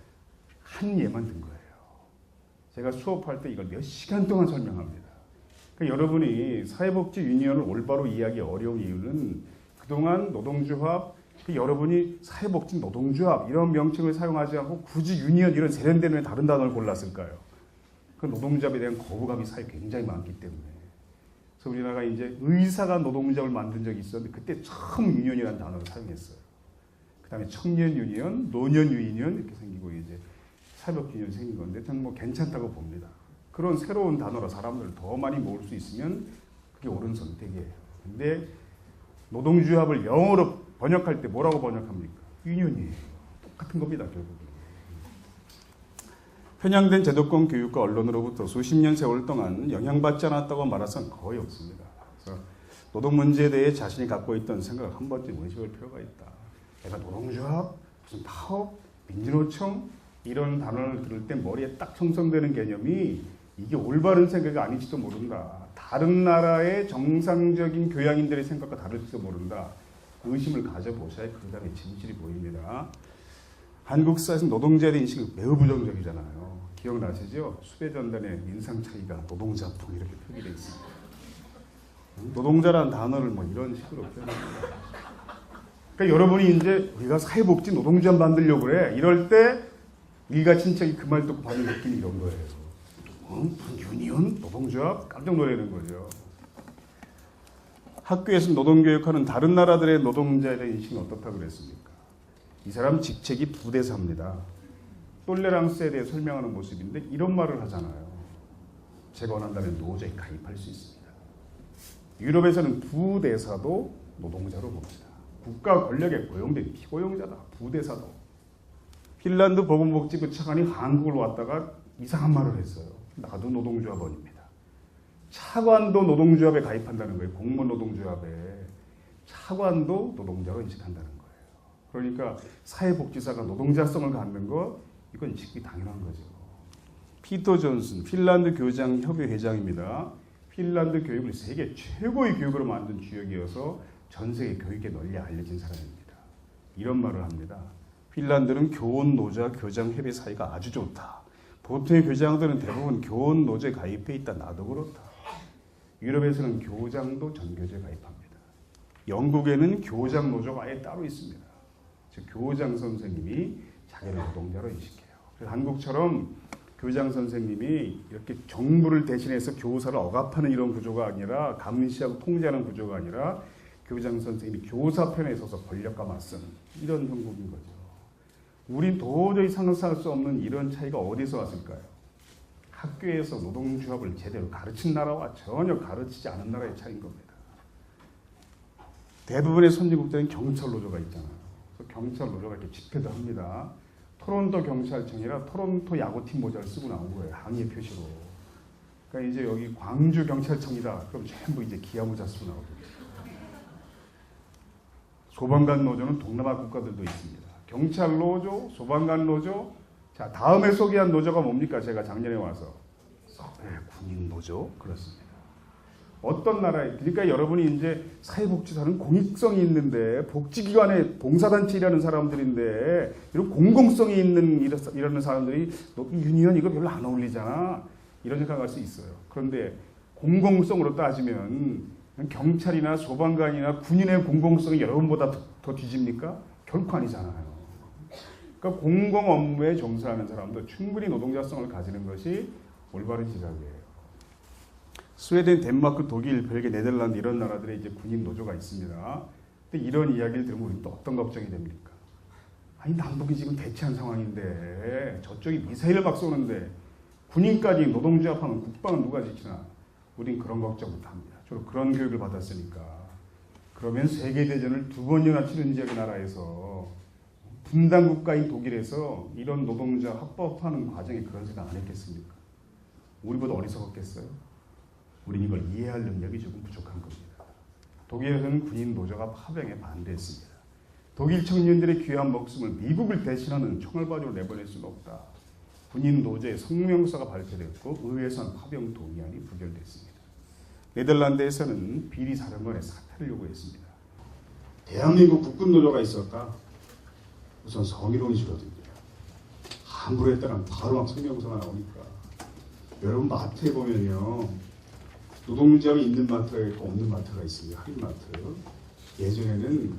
한 예만 든 거예요. 제가 수업할 때 이걸 몇 시간 동안 설명합니다. 그러니까 여러분이 사회복지 유니언을 올바로 이해하기 어려운 이유는 그동안 노동조합, 여러분이 사회복지 노동조합 이런 명칭을 사용하지 않고 굳이 유니언 이런 세련된 다른 단어를 골랐을까요? 그 노동조합에 대한 거부감이 사회에 굉장히 많기 때문에. 그래서 우리나라가 이제 의사가 노동조합을 만든 적이 있었는데 그때 처음 유니언이라는 단어를 사용했어요. 그 다음에 청년 유니언, 노년 유니언 이렇게 생기고 이제 사회복지 유니언이 생긴 건데 저는 뭐 괜찮다고 봅니다. 그런 새로운 단어로 사람들을 더 많이 모을 수 있으면 그게 옳은 선택이에요. 근데 노동조합을 영어로 번역할 때 뭐라고 번역합니까? 유니언이에요. 똑같은 겁니다, 결국은. 편향된 제도권 교육과 언론으로부터 수십 년 세월 동안 영향받지 않았다고 말해서는 거의 없습니다. 그래서 노동 문제에 대해 자신이 갖고 있던 생각을 한 번쯤 의식할 필요가 있다. 내가 노동조합, 무슨 파업, 민주노총 이런 단어를 들을 때 머리에 딱 형성되는 개념이 이게 올바른 생각이 아닐지도 모른다. 다른 나라의 정상적인 교양인들의 생각과 다를지도 모른다. 의심을 가져보셔야 그 다음에 진실이 보입니다. 한국 사회에서 노동자에 대한 인식이 매우 부정적이잖아요. 기억나시죠? 수배전단의 인상 차이가 노동자풍 이렇게 표기되어 있습니다. 노동자라는 단어를 뭐 이런 식으로 표현합니다. 그러니까 여러분이 이제 우리가 사회복지 노동조합 만들려고 그래. 이럴 때 일가 친척이 그 말 듣고 받는 느낌이 이런 거예요. 무슨 유니언? 노동조합? 깜짝 놀라는 거죠. 학교에서 노동교육하는 다른 나라들의 노동자에 대한 인식은 어떻다고 그랬습니까? 이 사람 직책이 부대사입니다. 똘레랑스에 대해 설명하는 모습인데 이런 말을 하잖아요. 제가 원한다면 노조에 가입할 수 있습니다. 유럽에서는 부대사도 노동자로 봅니다. 국가 권력에 고용된 피고용자다. 부대사도. 핀란드 보건복지부 차관이 한국을 왔다가 이상한 말을 했어요. 나도 노동조합원입니다. 차관도 노동조합에 가입한다는 거예요. 공무원 노동조합에. 차관도 노동자로 인식한다는 거예요. 그러니까 사회복지사가 노동자성을 갖는 거 이건 인식이 당연한 거죠. 피터 존슨 핀란드 교장협의 회장입니다. 핀란드 교육을 세계 최고의 교육으로 만든 주역이어서 전 세계 교육에 널리 알려진 사람입니다. 이런 말을 합니다. 핀란드는 교원, 노조와 교장협의 사이가 아주 좋다. 보통의 교장들은 대부분 교원, 노조에 가입해 있다. 나도 그렇다. 유럽에서는 교장도 전교조에 가입합니다. 영국에는 교장 노조가 아예 따로 있습니다. 즉 교장 선생님이 자기를 노동자로 인식해요. 그래서 한국처럼 교장 선생님이 이렇게 정부를 대신해서 교사를 억압하는 이런 구조가 아니라 감시하고 통제하는 구조가 아니라 교장 선생님이 교사 편에 서서 권력과 맞서는 이런 형국인 거죠. 우린 도저히 상상할 수 없는 이런 차이가 어디서 왔을까요? 학교에서 노동조합을 제대로 가르친 나라와 전혀 가르치지 않은 나라의 차이인 겁니다. 대부분의 선진국들은 경찰 노조가 있잖아요. 그래서 경찰 노조가 이렇게 집회도 합니다. 토론토 경찰청이라 토론토 야구팀 모자를 쓰고 나온 거예요. 항의 표시로. 그러니까 이제 여기 광주 경찰청이다. 그럼 전부 이제 기아 모자 쓰고 나오거든요. 소방관 노조는 동남아 국가들도 있습니다. 경찰 노조, 소방관 노조. 자, 다음에 소개한 노조가 뭡니까? 제가 작년에 와서 군인 노조 그렇습니다. 어떤 나라에 그러니까 여러분이 이제 사회복지사는 공익성이 있는데 복지기관에 봉사단체 일하는 사람들인데 이런 공공성이 있는 이러는 사람들이 유니언 이거 별로 안 어울리잖아 이런 생각할 수 있어요. 그런데 공공성으로 따지면 경찰이나 소방관이나 군인의 공공성이 여러분보다 더 뒤집니까? 결코 아니잖아요. 그러니까 공공 업무에 종사하는 사람도 충분히 노동자성을 가지는 것이 올바른 지적이에요. 스웨덴, 덴마크, 독일, 벨기에, 네덜란드 이런 나라들의 이제 군인 노조가 있습니다. 근데 이런 이야기를 들으면 우리는 또 어떤 걱정이 됩니까? 아니 남북이 지금 대치한 상황인데 저쪽이 미사일을 막 쏘는데 군인까지 노동조합하면 국방은 누가 지키나? 우린 그런 걱정부터 합니다. 주로 그런 교육을 받았으니까. 그러면 세계대전을 2번이나 치른 지역의 나라에서 분단 국가인 독일에서 이런 노동자 합법화하는 과정에 그런 생각 안 했겠습니까? 우리보다 어리석었겠어요? 우린 이걸 이해할 능력이 조금 부족한 겁니다. 독일에서는 군인 노조가 파병에 반대했습니다. 독일 청년들의 귀한 목숨을 미국을 대신하는 총알바지로 내보낼 수는 없다. 군인 노조의 성명서가 발표됐고 의회선 파병 동의안이 부결됐습니다. 네덜란드에서는 비리 사령관의 사퇴를 요구했습니다. 대한민국 국군 노조가 있었다. 우선 성희롱이 줄어듭니다. 함부로 했다간 바로 막 성명서가 나오니까. 여러분 마트에 보면요. 노동조합이 있는 마트가 있고 없는 마트가 있습니다. 할인마트. 예전에는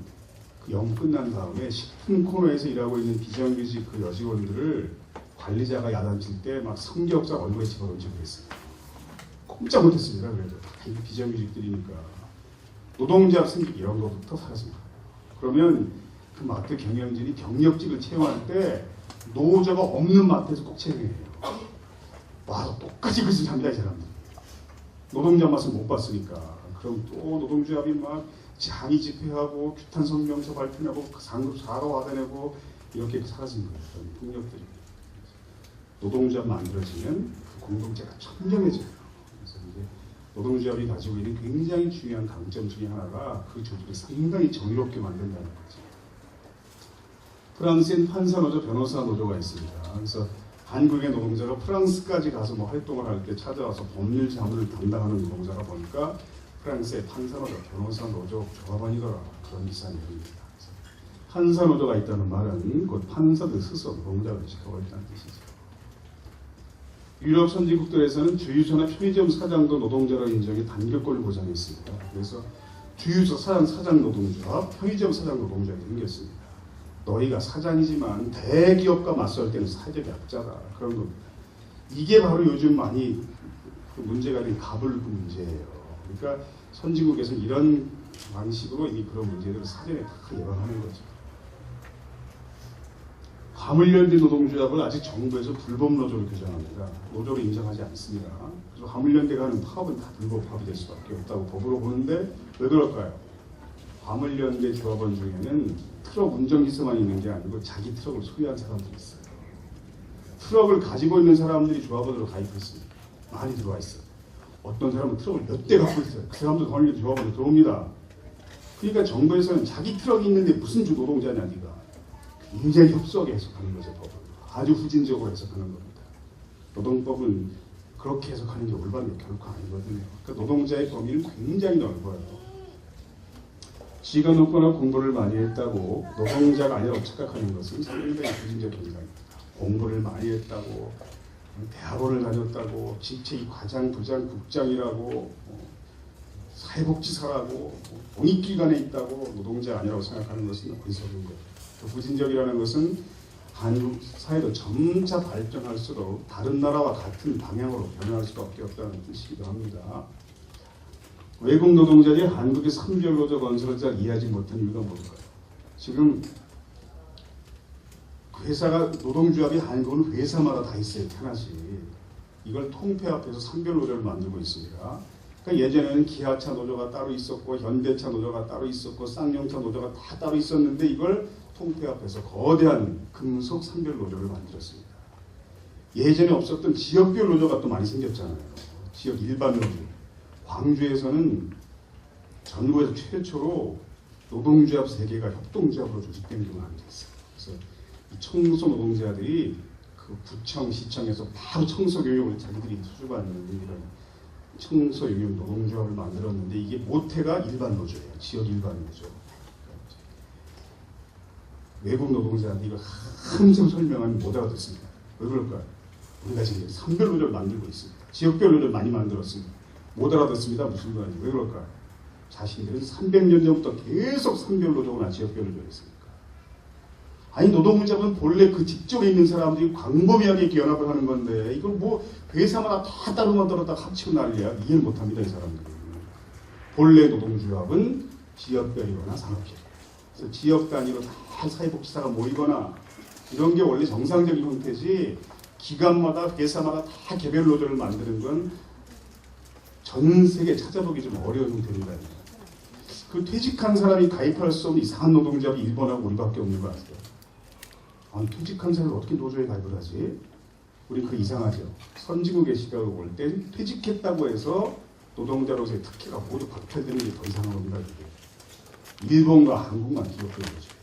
그 영업 끝난 다음에 식품 코너에서 일하고 있는 비정규직 그 여직원들을 관리자가 야단칠 때 막 성격상 얼굴에 집어던지고 그랬어요. 꼼짝 못했습니다. 그래도 다 비정규직들이니까. 노동조합 생기기 이런 것부터 사라집니다. 그러면 그 마트 경영진이 경력직을 채용할 때 노조가 없는 마트에서 꼭 채용해요. 와서 똑같이 그짓을 합니다. 이 사람들. 노동자 맛을 못 봤으니까. 그럼 또 노동조합이 막 장의 집회하고 규탄 성명서 발표하고 상급 사과 받아내고 이렇게 사라진 거예요. 폭력들이. 노동조합 만들어지면 그 공동체가 청정해져요. 그래서 이제 노동조합이 가지고 있는 굉장히 중요한 강점 중에 하나가 그 조직을 상당히 정의롭게 만든다는 거죠. 프랑스엔 판사노조, 변호사노조가 있습니다. 그래서 한국의 노동자가 프랑스까지 가서 뭐 활동을 할 때 찾아와서 법률 자문을 담당하는 노동자가 보니까 프랑스의 판사노조, 변호사노조 조합원이더라. 그런 이상이 됩니다. 판사노조가 있다는 말은 곧 판사들 스스로 노동자를 지켜버린다는 뜻이죠. 유럽 선진국들에서는 주유소나 편의점 사장도 노동자로 인정해 단결권을 보장했습니다. 그래서 주유소 사장 노동조합, 편의점 사장 노동조합이 생겼습니다. 너희가 사장이지만 대기업과 맞설 때는 사회적 약자다. 그런 겁니다. 이게 바로 요즘 많이 그 문제가 된 가불 그 문제예요. 그러니까 선진국에서 이런 방식으로 이 그런 문제들을 사전에 다 예방하는 거죠. 화물연대 노동조합을 아직 정부에서 불법 노조로 규정합니다. 노조로 인정하지 않습니다. 그래서 화물연대가 하는 파업은 다 불법 파업이 될 수밖에 없다고 법으로 보는데 왜 그럴까요? 화물연대 조합원 중에는 트럭 운전기사만 있는 게 아니고 자기 트럭을 소유한 사람들이 있어요. 트럭을 가지고 있는 사람들이 조합원으로 가입했습니다. 많이 들어와 있어요. 어떤 사람은 트럭을 몇 대 갖고 있어요. 그 사람도 더 조합원으로 들어옵니다. 그러니까 정부에서는 자기 트럭이 있는데 무슨 주 노동자냐 네가. 굉장히 협소하게 해석하는 거죠. 법을. 아주 후진적으로 해석하는 겁니다. 노동법은 그렇게 해석하는 게 올바른 게 결코 아니거든요. 그러니까 노동자의 범위는 굉장히 넓어요. 지가 높거나 공부를 많이 했다고 노동자가 아니라고 착각하는 것은 상당히 부진적 현상입니다. 공부를 많이 했다고 대학원을 다녔다고 직책이 과장, 부장, 국장이라고 사회복지사라고 공익기관에 있다고 노동자 아니라고 생각하는 것은 어리석은 거예요. 부진적이라는 것은 한국 사회도 점차 발전할수록 다른 나라와 같은 방향으로 변화할 수밖에 없다는 뜻이기도 합니다. 외국 노동자들이 한국의 선별노조 건설을 잘 이해하지 못한 이유가 뭘까요? 지금 회사가 노동조합이 한국은 회사마다 다 있어요. 하나씩. 이걸 통폐합해서 선별노조를 만들고 있습니다. 그러니까 예전에는 기아차 노조가 따로 있었고 현대차 노조가 따로 있었고 쌍용차 노조가 다 따로 있었는데 이걸 통폐합해서 거대한 금속 선별 노조를 만들었습니다. 예전에 없었던 지역별 노조가 또 많이 생겼잖아요. 지역 일반 노조. 광주에서는 전국에서 최초로 노동조합 3개가 협동조합으로 조직된 게 만들었어요. 그래서 이 청소 노동자들이 그 구청, 시청에서 바로 청소 교육을 자기들이 수주받는 이런 청소 용역 노동조합을 만들었는데 이게 모태가 일반 노조예요. 지역 일반 노조. 외국 노동자한테 이걸 한참 설명하면 못 알아듣습니다. 왜 그럴까요? 우리가 지금 선별 노조를 만들고 있습니다. 지역별 노조를 많이 만들었습니다. 못 알아듣습니다. 무슨 말인지. 왜 그럴까요? 자신들은 300년 전부터 계속 선별 노조나 지역별 노조였습니까? 아니 노동자분 본래 그 직종에 있는 사람들이 광범위하게 이렇게 연합을 하는 건데 이걸 뭐 회사마다 다 따로 만들었다 합치고 난리야. 이해를 못합니다. 이 사람들이. 본래 노동조합은 지역별이거나 산업별. 그래서 지역 단위로 다 사회복지사가 모이거나 이런 게 원래 정상적인 형태지 기관마다 회사마다 다 개별 노조를 만드는 건 전 세계 찾아보기 좀 어려운 형태입니다. 그 퇴직한 사람이 가입할 수 없는 이상한 노동조합이 일본하고 우리밖에 없는 거 아세요? 아니 퇴직한 사람이 어떻게 노조에 가입을 하지? 우리 그 이상하죠. 선진국의 시각으로 볼 때 퇴직했다고 해서 노동자로서의 특혜가 모두 박탈되는 게 더 이상한 겁니다. 일본과 한국만 기억해 보죠.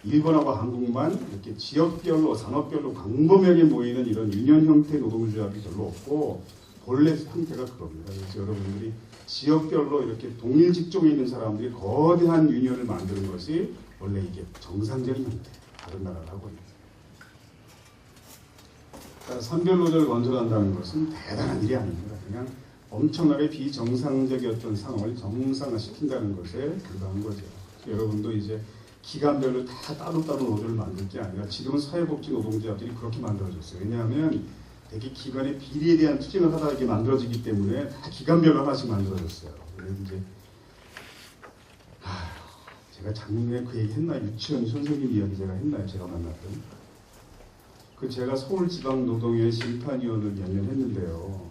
일본하고 한국만 이렇게 지역별로 산업별로 광범위하게 모이는 이런 유년 형태 노동조합이 별로 없고 본래 형태가 그겁니다. 그래서 여러분들이 지역별로 이렇게 동일 직종에 있는 사람들이 거대한 유니언을 만드는 것이 원래 이게 정상적인 형태. 다른 나라를 하고 있는. 그러니까 선별노조를 건설한다는 것은 대단한 일이 아닙니다. 그냥 엄청나게 비정상적이었던 상황을 정상화시킨다는 것에 불과한 거죠. 여러분도 이제 기관별로 다 따로따로 노조를 만들 게 아니라 지금은 사회복지 노동조합들이 그렇게 만들어졌어요. 왜냐하면 대개 기관의 비리에 대한 투쟁을 하다 이렇게 만들어지기 때문에 다 기관별로 하나씩 만들어졌어요. 그래서 이제 제가 작년에 그 얘기 했나요? 유치원 선생님 이야기 제가 했나요? 제가 만났던. 제가 서울지방노동위원회 심판위원을 몇 년 했는데요.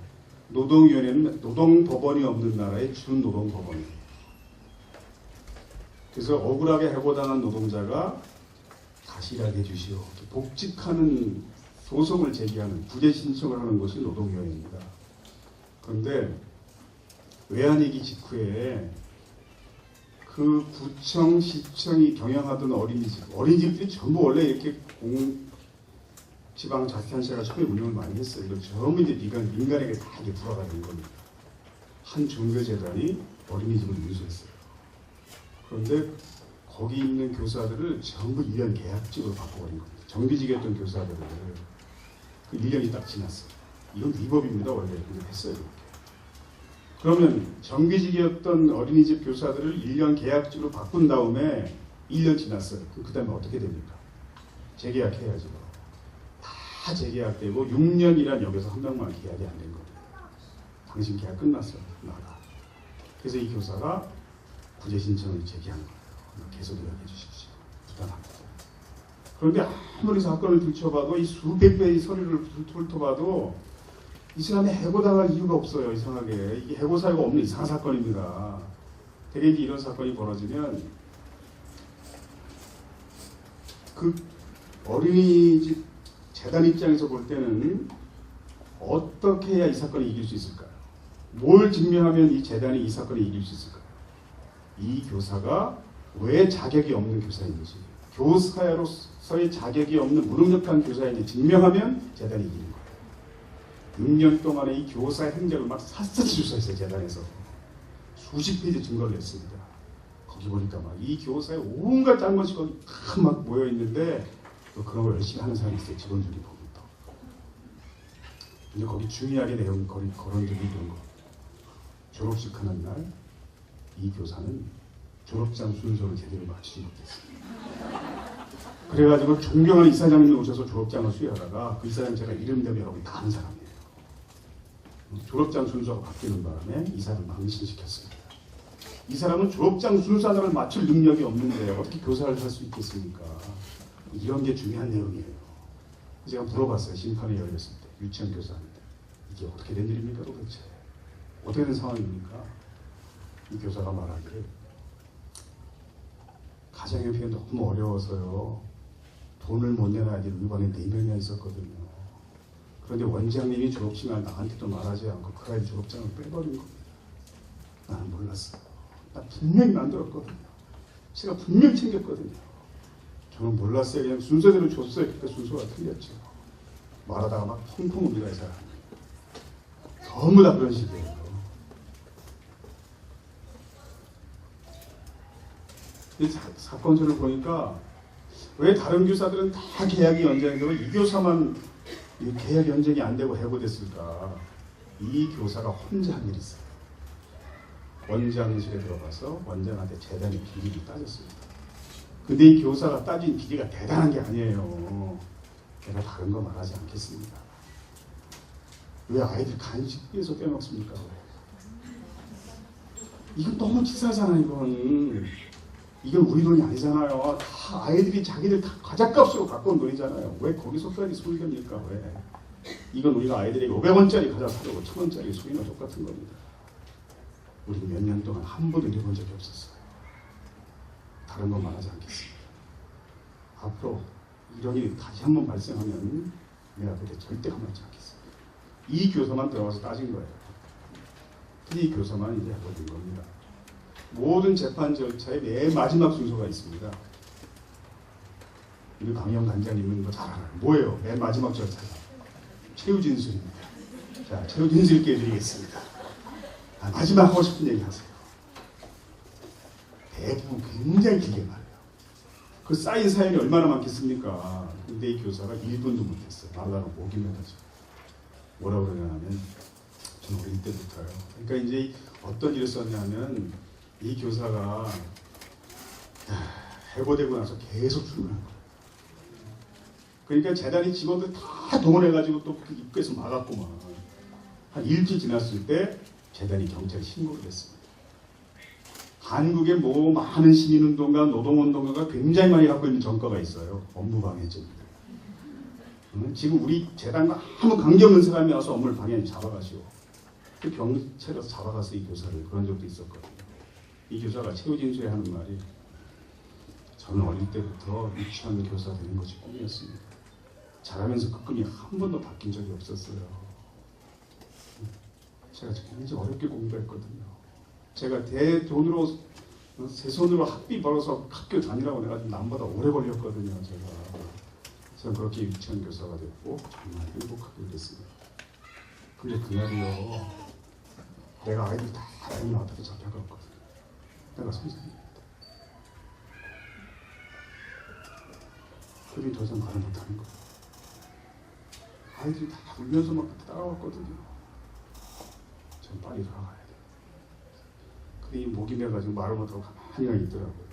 노동위원회는 노동법원이 없는 나라의 준노동법원이에요. 그래서 억울하게 해고당한 노동자가 다시 일하게 해주시오. 복직하는 소송을 제기하는 구제 신청을 하는 것이 노동위원회입니다. 그런데 외환위기 직후에 그 구청, 시청이 경영하던 어린이집들이 전부 원래 이렇게 지방자치단체가 처음에 운영을 많이 했어요. 이거 전부 이제 민간에게 다 이게 불화가 된 겁니다. 한 종교재단이 어린이집을 인수했어요. 그런데 거기 있는 교사들을 전부 1년 계약직으로 바꿔버린 겁니다. 정규직이었던 교사들을 그 1년이 딱 지났어요. 이건 위법입니다. 원래 근데 했어요. 이렇게. 그러면 정규직이었던 어린이집 교사들을 1년 계약직으로 바꾼 다음에 1년 지났어요. 그 다음에 어떻게 됩니까? 재계약해야죠. 다 재계약되고 6년이란 여기서 한 명만 계약이 안 된 겁니다. 당신 계약 끝났어요. 나가. 그래서 이 교사가 구제 신청을 제기한 거예요. 계속 이야기해 주십시오. 부탁합니다. 그런데 아무리 사건을 들춰봐도 이 수백 배의 서류를 훑어봐도 이 사람이 해고당할 이유가 없어요. 이상하게. 이게 해고 사유가 없는 이상한 사건입니다. 대개 이런 사건이 벌어지면 그 어린이집 재단 입장에서 볼 때는 어떻게 해야 이 사건을 이길 수 있을까요? 뭘 증명하면 이 재단이 이 사건을 이길 수 있을까요? 이 교사가 왜 자격이 없는 교사인지, 교사로서의 자격이 없는 무능력한 교사인지 증명하면 재단이 이기는 거예요. 6년 동안에 이 교사의 행적을 막 샅샅이 조사했어요. 재단에서. 수십 페이지 증거를 냈습니다. 거기 보니까 막 이 교사의 온갖 잘못이 거기 다 막 모여 있는데 또 그런 걸 열심히 하는 사람이 있어요. 직원 중에 보면 또. 근데 거기 중요하게 내용 거론들이 이런 거. 졸업식 하는 날 이 교사는 졸업장 순서를 제대로 맞추지 못했습니다. 그래가지고 존경하는 이사장님이 오셔서 졸업장을 수여하다가 그 이사장 제가 이름대로 여러분 다 아는 사람이에요. 졸업장 순서가 바뀌는 바람에 이사를 망신시켰습니다. 이 사람은 졸업장 순서 하나를 맞출 능력이 없는데 어떻게 교사를 할 수 있겠습니까? 이런 게 중요한 내용이에요. 제가 물어봤어요. 심판이 열렸을 때 유치원 교사한테 이게 어떻게 된 일입니까 도대체? 어떻게 된 상황입니까? 이 교사가 말하기를 가정형편이 너무 어려워서요. 돈을 못 내는 아이들 우리 반에 4명이나 있었거든요. 그런데 원장님이 졸업식 날 나한테도 말하지 않고 그 아이 졸업장을 빼버린 겁니다. 나는 몰랐어요. 나 분명히 만들었거든요. 제가 분명히 챙겼거든요. 저는 몰랐어요. 그냥 순서대로 줬어요. 그러니까 순서가 틀렸죠. 말하다가 막 펑펑 우리가 해서 전부 다 그런 식이에요. 이 사건들을 보니까 왜 다른 교사들은 다 계약이 연장이 되고 이 교사만 계약 연장이 안 되고 해고됐을까? 이 교사가 혼자 한 일이 있어요. 원장실에 들어가서 원장한테 재단의 비리를 따졌습니다. 근데 이 교사가 따진 비리가 대단한 게 아니에요. 내가 다른 거 말하지 않겠습니다. 왜 아이들 간식비에서 떼먹습니까? 이건 너무 치사하잖아 이건. 이건 우리 돈이 아니잖아요. 다 아이들이 자기들 다 과자값으로 갖고 온 돈이잖아요. 왜 거기서까지 손이 됩니까? 왜? 이건 우리가 아이들에게 500원짜리 과자 사려고 1000원짜리 소리나 똑같은 겁니다. 우리 몇 년 동안 한 번도 이래본 적이 없었어요. 다른 건 말하지 않겠습니다. 앞으로 이런 일이 다시 한번 발생하면 내가 그때 절대 가만히 않겠습니다. 이 교사만 들어가서 따진 거예요. 근데 이 교사만 이제 해버린 겁니다. 모든 재판 절차에 맨 마지막 순서가 있습니다. 우리 강영 단장님은 뭐 잘 알아요. 뭐예요? 맨 마지막 절차가 최후진술입니다. 자, 최후진술께 해드리겠습니다. 마지막 하고 싶은 얘기 하세요. 대부분 굉장히 길게 말해요. 그 쌓인 사연이 얼마나 많겠습니까? 근데 이 교사가 1분도 못했어요. 말하다가 목이 메어져. 뭐라고 그러냐면 저는 어릴 때부터요. 그러니까 이제 어떤 일을 썼냐면 이 교사가 해고되고 나서 계속 출근한 거예요. 그러니까 재단이 직원들 다 동원해가지고 또 그 입구에서 막았구만. 한 일주일 지났을 때 재단이 경찰에 신고를 했습니다. 한국에 뭐 많은 시민운동가, 노동운동가가 굉장히 많이 갖고 있는 전과가 있어요. 업무방해죄입니다. 지금 우리 재단과 아무 관계없는 사람이 와서 업무를 방해하니 잡아가시고 그 경찰에서 잡아가서 이 교사를 그런 적도 있었거든요. 이 교사가 최후진술에 하는 말이 저는 어릴 때부터 유치원 교사 되는 것이 꿈이었습니다. 자라면서 그 꿈이 한 번도 바뀐 적이 없었어요. 제가 굉장히 어렵게 공부했거든요. 제가 제 돈으로 제 손으로 학비 벌어서 학교 다니라고 내가 남보다 오래 걸렸거든요. 저는 그렇게 유치원 교사가 됐고 정말 행복하게 됐습니다. 근데 그날이요. 내가 아이들 다 애미 앞에서 잡혀갔거든요. 내가 선생님입니다. 그들이 더 이상 말을 못하는 거예요. 아이들이 다 울면서 막 따라왔거든요. 전 빨리 돌아가야 돼요. 근데 이 목이 메가지고 말을 못하고 가만히 있더라고요.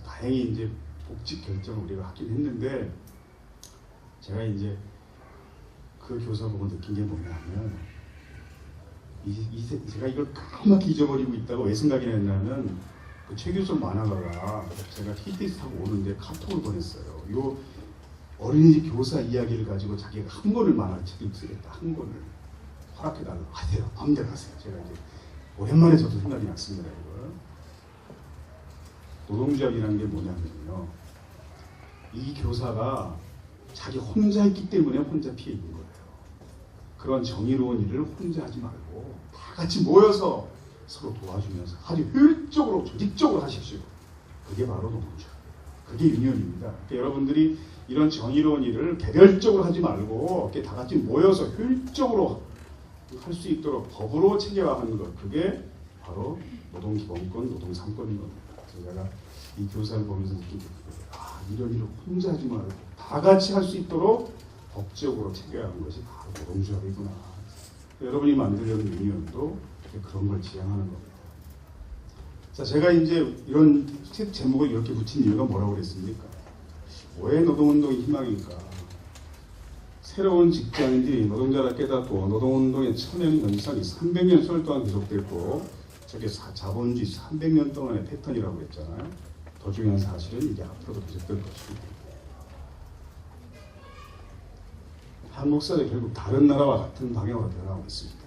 다행히 이제 복직 결정을 우리가 하긴 했는데 제가 이제 그 교사 보고 느낀 게 뭐냐면 제가 이걸 까맣게 잊어버리고 있다가 왜 생각이 났냐면 그 최규석 만화가가 제가 KTX 타고 오는데 카톡을 보냈어요. 요 어린이집 교사 이야기를 가지고 자기가 한 권을 만화책을 쓰겠다. 한 권을 허락해달라고 하세요. 마음대로 하세요. 제가 이제 오랜만에 저도 생각이 났습니다. 이걸. 노동조합이라는 게 뭐냐면요. 이 교사가 자기 혼자 했기 때문에 혼자 피해 입은 거예요. 그런 정의로운 일을 혼자 하지 말고 다 같이 모여서 서로 도와주면서 아주 효율적으로 조직적으로 하십시오. 그게 바로 노동조합이에요. 그게 유니언입니다. 그러니까 여러분들이 이런 정의로운 일을 개별적으로 하지 말고 이렇게 다 같이 모여서 효율적으로 할 수 있도록 법으로 체계화하는 것, 그게 바로 노동기본권, 노동상권인 겁니다. 그래서 제가 이 교사를 보면서 느낀 게 그거예요. 이런 일을 혼자 하지 말고 다 같이 할 수 있도록 법적으로 체계화하는 것이 바로 노동조합이구나. 여러분이 만들려는 유니언도 그런 걸 지향하는 겁니다. 자, 제가 이제 이런 책 제목을 이렇게 붙인 이유가 뭐라고 그랬습니까? 왜 노동운동이 희망일까? 새로운 직장인들이 노동자를 깨닫고 노동운동에 참여하는 현상이 300년 세월 동안 계속됐고 저게 자본주의 300년 동안의 패턴이라고 했잖아요. 더 중요한 사실은 이게 앞으로도 계속될 것입니다. 한국 사회 결국 다른 나라와 같은 방향으로 변하고 있습니다.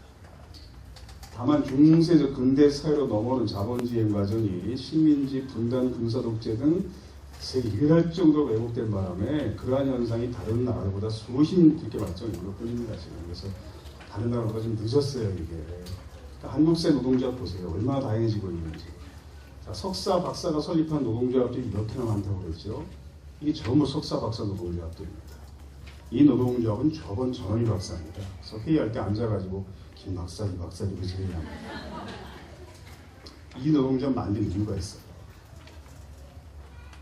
다만 중세적 근대 사회로 넘어오는 자본주의 과정이 식민지, 분단, 군사 독재 등 세계 유일할 정도로 왜곡된 바람에 그러한 현상이 다른 나라보다 수십 깊게 발전이 올 뿐입니다. 지금 그래서 다른 나라보다 좀 늦었어요 이게. 그러니까 한국 사회 노동조합 보세요. 얼마나 다양해지고 있는지. 자, 석사, 박사가 설립한 노동조합들이 이렇게나 많다고 그랬죠. 이게 전부 석사, 박사 노동조합들입니다. 이 노동조합은 저번 전원희 박사입니다. 그래서 회의할 때 앉아가지고 김 박사, 이 박사 이렇게 소리합니다. 이 노동조합 만든 이유가 있어요.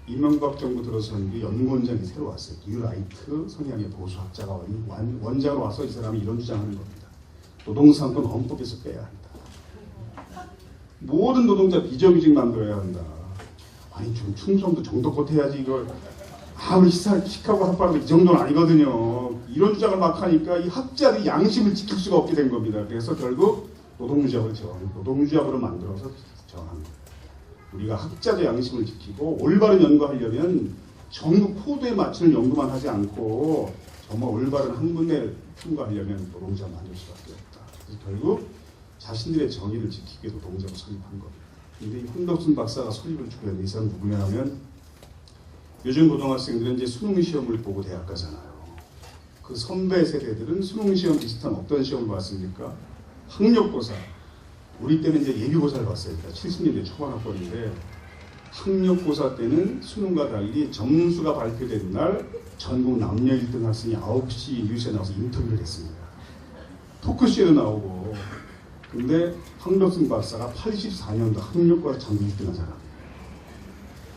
이명박 정부 들어선 게 연구원장이 새로 왔어요. 뉴라이트 성향의 보수학자가 원장으로 와서 이 사람이 이런 주장하는 겁니다. 노동상권 헌법에서 빼야 한다. 모든 노동자 비정규직 만들어야 한다. 아니 좀 충성도 정도껏 해야지 이걸 아무리 시카고 합하고 이 정도는 아니거든요. 이런 주장을 막 하니까 이 학자들이 양심을 지킬 수가 없게 된 겁니다. 그래서 결국 노동조합으로 만들어서 정한 겁니다. 우리가 학자의 양심을 지키고 올바른 연구하려면 정부 코드에 맞추는 연구만 하지 않고 정말 올바른 학문을 통과하려면 노동조합 만들 수밖에 없다. 그래서 결국 자신들의 정의를 지키기 위해 노동조합을 설립한 겁니다. 근데 이 황덕순 박사가 설립을 주도한 이 사람 누구냐면 요즘 고등학생들은 이제 수능 시험을 보고 대학 가잖아요. 그 선배 세대들은 수능 시험 비슷한 어떤 시험을 봤습니까? 학력고사. 우리 때는 이제 예비고사를 봤어요. 70년대 초반 학번인데 학력고사 때는 수능과 달리 점수가 발표된 날 전국 남녀 1등 학생이 9시 뉴스에 나와서 인터뷰를 했습니다. 토크쇼에도 나오고. 근데 황덕순 박사가 84년도 학력고사 전국 1등 한 사람이에요.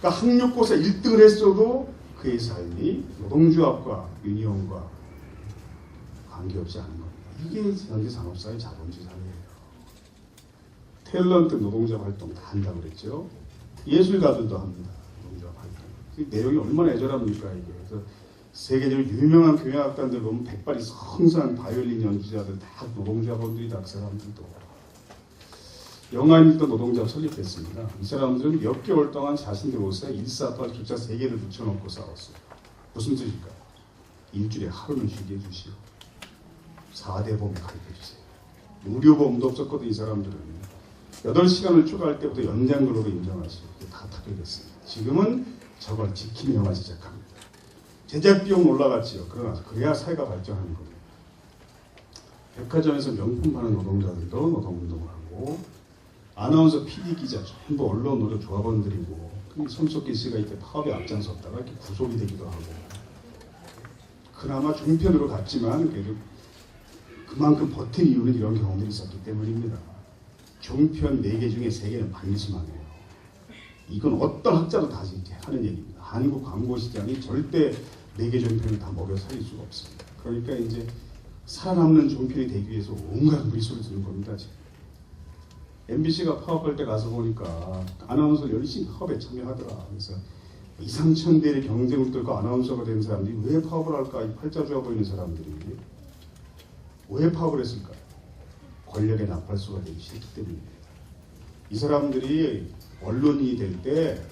그러니까 학력고사 1등을 했어도 그의 삶이 노동조합과 유니온과 관계없지 않은 겁니다. 이게 현재 산업사회 자본주의 사회예요. 탤런트 노동조합 활동 다 한다고 그랬죠. 예술가들도 합니다. 노동조합 활동. 그 내용이 얼마나 애절합니까 이게. 그래서 세계적으로 유명한 교향악단들 보면 백발이 성성한 바이올린 연주자들 다 노동조합원들이다. 그 사람들도. 영화인들도 노동조합 설립했습니다. 이 사람들은 몇 개월 동안 자신들 옷에 일사팔 숫자 3개를 붙여놓고 싸웠어요. 무슨 뜻일까요? 일주일에 하루는 쉬게 해주시오. 4대 보험 가입해주세요. 무료보험도 없었거든 이 사람들은. 8시간을 추가할 때부터 연장근로로 인정하시고 다 타결됐습니다. 지금은 저걸 지키는 영화 제작합니다. 제작 비용 올라갔지요. 그래야 사회가 발전하는 겁니다. 백화점에서 명품 파는 노동자들도 노동운동을 하고 아나운서, PD, 기자 전부 언론 노조 조합원들이고 손석희 씨가 이때 파업에 앞장섰다가 이렇게 구속이 되기도 하고 그나마 종편으로 갔지만 그래도 그만큼 버틴 이유는 이런 경험들이 있었기 때문입니다. 종편 4개 중에 3개는 반드시 망해요. 이건 어떤 학자도 다 하는 얘기입니다. 한국 광고 시장이 절대 4개 종편을 다 먹여 살릴 수가 없습니다. 그러니까 이제 살아남는 종편이 되기 위해서 온갖 무리수를 드는 겁니다. 지금. MBC가 파업할 때 가서 보니까 아나운서 열심히 파업에 참여하더라. 그래서 2, 3천 대의 경쟁을 뚫고 아나운서가 된 사람들이 왜 파업을 할까? 이 팔자 좋아 보이는 사람들이 왜 파업을 했을까요? 권력의 나팔수가 되기 싫기 때문입니다. 이 사람들이 언론인이 될 때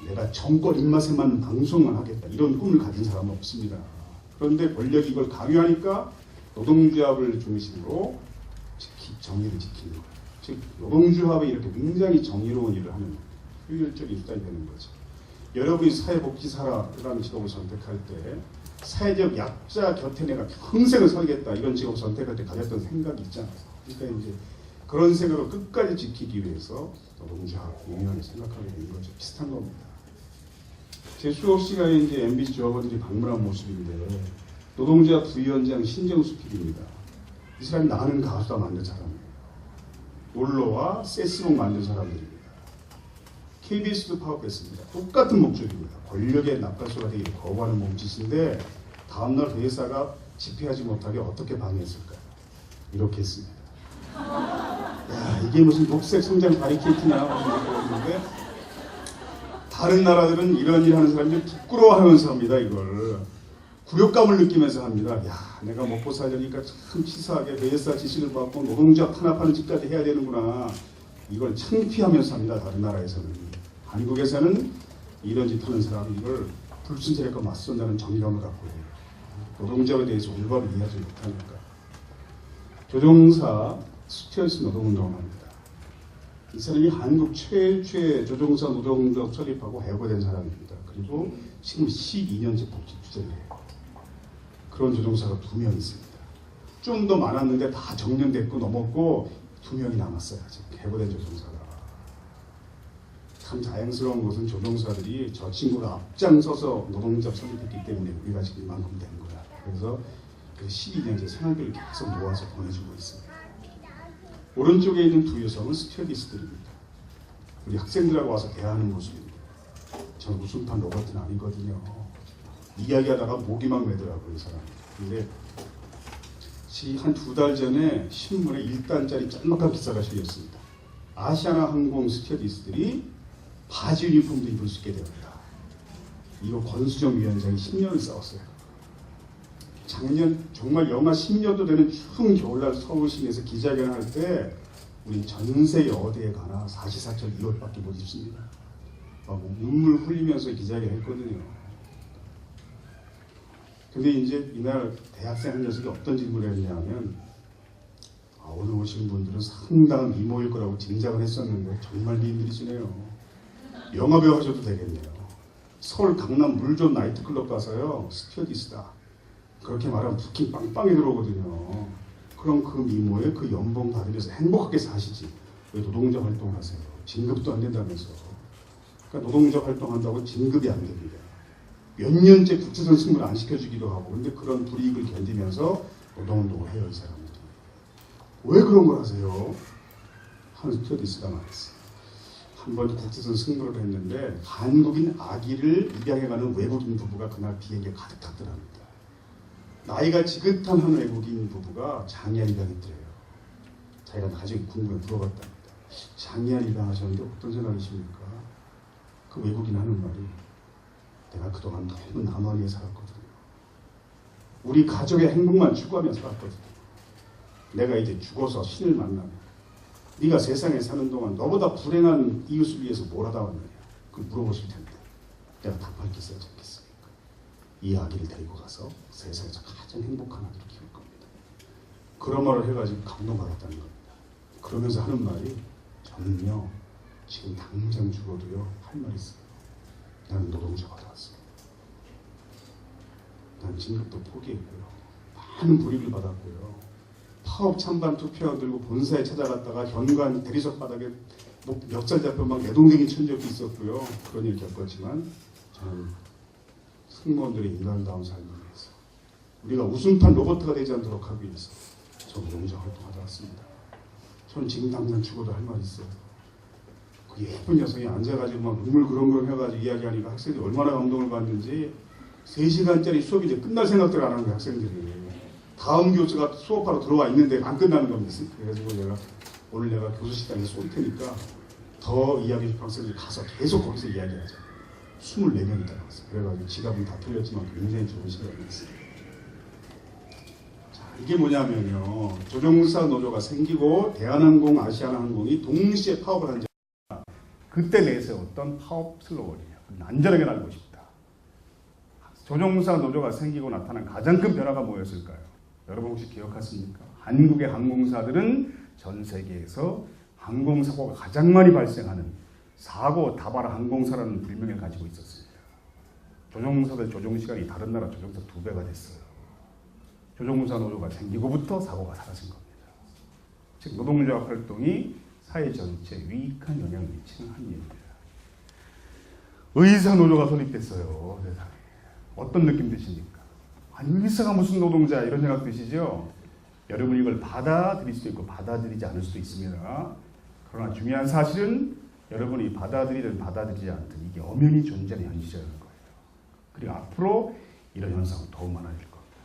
내가 정권 입맛에 맞는 방송만 하겠다 이런 꿈을 가진 사람은 없습니다. 그런데 권력이 이걸 강요하니까 노동조합을 중심으로 정의를 지키는 거예요. 즉 노동조합이 이렇게 굉장히 정의로운 일을 하는 효율적인 수단이 되는 거죠. 여러분이 사회복지사라는 직업을 선택할 때 사회적 약자 곁에 내가 평생을 살겠다 이런 직업 선택할 때 가졌던 생각이 있잖아요. 그러니까 이제 그런 생각을 끝까지 지키기 위해서 노동조합, 유니온을 생각하게 된 거죠. 비슷한 겁니다. 제 수업 시간에 이제 MBC 조합원들이 방문한 모습인데 노동조합 부위원장 신정수 PD입니다. 이 사람이 나는 가수다 만든 사람이에요. 롤러와 세스봉 만든 사람들입니다. KBS도 파업했습니다. 똑같은 목적입니다. 권력의 나팔수가 되기를 거부하는 몸짓인데 다음날 회사가 집회하지 못하게 어떻게 방해했을까요? 이렇게 했습니다. 이게 무슨 녹색 성장 바리케이트냐 그러는데 다른 나라들은 이런 일 하는 사람들이 부끄러워하면서 합니다. 이걸 굴욕감을 느끼면서 합니다. 야, 내가 먹고 살려니까 참 치사하게 베이사 지시를 받고 노동자 탄압하는 짓까지 해야 되는구나. 이걸 창피하면서 합니다. 다른 나라에서는. 한국에서는 이런 짓 하는 사람이 이걸 불순세력과 맞선다는 정의감을 갖고 해요. 노동자에 대해서 올바로 이해하지 못하니까. 조종사 스튜어디스 노동운동을 합니다. 이 사람이 한국 최초의 조종사 노동운동 설립하고 해고된 사람입니다. 그리고 지금 12년째 복직 투쟁을 해요. 그런 조종사가 2명 있습니다. 좀 더 많았는데 다 정년됐고 넘었고 2명이 남았어요. 아직 해고된 조종사가. 참 다행스러운 것은 조종사들이 저 친구가 앞장서서 노동자 설립했기 때문에 우리가 지금 이만큼 된 거야. 그래서 12년째 생활비를 계속 모아서 보내주고 있습니다. 오른쪽에 있는 2 여성은 스튜어디스들입니다. 우리 학생들하고 와서 대화하는 모습입니다. 저는 웃음판 로봇은 아니거든요. 이야기하다가 목이 막 매더라고요, 이 사람. 근데 한 2달 전에 신문에 1단짜리 짤막한 기사가 실렸습니다. 아시아나 항공 스튜어디스들이 바지 유니폼도 입을 수 있게 되었다. 이거 권수정 위원장이 10년을 싸웠어요. 작년 정말 영하 10년도 되는 추운 겨울날 서울시내에서 기자회견을 할 때 우리 전세 어디에 가나 사시사철 이 옷밖에 못 입습니다. 눈물 흘리면서 기자회견 했거든요. 근데 이제 이날 대학생 한 녀석이 어떤 질문을 했냐면 오늘 오신 분들은 상당한 미모일 거라고 짐작을 했었는데 정말 미인들이시네요. 영화배우 하셔도 되겠네요. 서울 강남 물존 나이트클럽 가서요. 스튜어디스다. 그렇게 말하면 부킹 빵빵이 들어오거든요. 그럼 그 미모에 그 연봉 받으면서 행복하게 사시지. 왜 노동자 활동을 하세요? 진급도 안 된다면서. 그러니까 노동자 활동한다고 진급이 안 됩니다. 몇 년째 국제선 승무를 안 시켜주기도 하고 근데 그런 불이익을 견디면서 노동운동을 해요. 이 사람들이. 왜 그런 걸 하세요? 한 스튜어디스가 말했어요. 한번 국제선 승무를 했는데 한국인 아기를 입양해가는 외국인 부부가 그날 비행기에 가득 탔더랍니다. 나이가 지긋한 한 외국인 부부가 장애아 입양했더래요. 자기가 나중에 궁금해 물어봤답니다. 장애아 입양하셨는데 어떤 생각이십니까? 그 외국인 하는 말이 내가 그동안 너무 나만하게 살았거든요. 우리 가족의 행복만 추구하며 살았거든요. 내가 이제 죽어서 신을 만나면 네가 세상에 사는 동안 너보다 불행한 이웃을 위해서 뭘 하다 왔느냐. 그걸 물어보실 텐데 내가 답할 게 있어야 좋겠습니까? 이 아기를 데리고 가서 세상에서 가장 행복한 아기를 키울 겁니다. 그런 말을 해가지고 감동받았다는 겁니다. 그러면서 하는 말이 저는요 지금 당장 죽어도요 할 말이 있어요. 나는 노동자가 되었어요. 난 진급도 포기했고요. 많은 불이익을 받았고요. 파업 찬반 투표 들고 본사에 찾아갔다가 현관 대리석 바닥에 멱살 잡혀 막 내동댕이 친 적도 있었고요. 그런 일 겪었지만 저는 승무원들의 인간다운 삶을 위해서 우리가 웃음판 로봇가 되지 않도록 하기 위해서 저 노동자 활동하다 왔습니다. 저는 지금 당장 죽어도 할 말이 있어요. 그 예쁜 여성이 앉아가지고 막 눈물 그렁그렁 해가지고 이야기하니까 학생들이 얼마나 감동을 받는지 3시간짜리 수업이 이제 끝날 생각들 안 하는 거예요. 학생들이. 다음 교수가 수업하러 들어와 있는데 안 끝나는 겁니다. 그래가지고 오늘 내가 교수식당에 쏠 테니까 더 이야기 학생들이 가서 계속 거기서 이야기하자. 24명이 따라왔어요. 그래가지고 지갑은 다 털렸지만 굉장히 좋은 시간이었어요. 자, 이게 뭐냐면요. 조종사 노조가 생기고 대한항공, 아시아나항공이 동시에 파업을 한 적. 그때 내세웠던 파업 슬로건이에요. 안전하게 날고 싶다. 조종사 노조가 생기고 나타난 가장 큰 변화가 뭐였을까요? 여러분 혹시 기억하십니까? 한국의 항공사들은 전 세계에서 항공사고가 가장 많이 발생하는 사고 다발 항공사라는 불명을 가지고 있었습니다. 조종사들 조종시간이 다른 나라 조종사 2배가 됐어요. 조종사 노조가 생기고부터 사고가 사라진 겁니다. 즉 노동자 활동이 사회 전체에 유익한 영향을 미치는 한 일입니다. 의사 노조가 설립됐어요. 세상에. 어떤 느낌 드십니까? 아니 의사가 무슨 노동자야 이런 생각 드시죠? 여러분 이걸 받아들일 수도 있고 받아들이지 않을 수도 있습니다. 그러나 중요한 사실은 여러분이 받아들이든 받아들이지 않든 이게 엄연히 존재하는 현실이라는 거예요. 그리고 앞으로 이런 현상은 더욱 많아질 겁니다.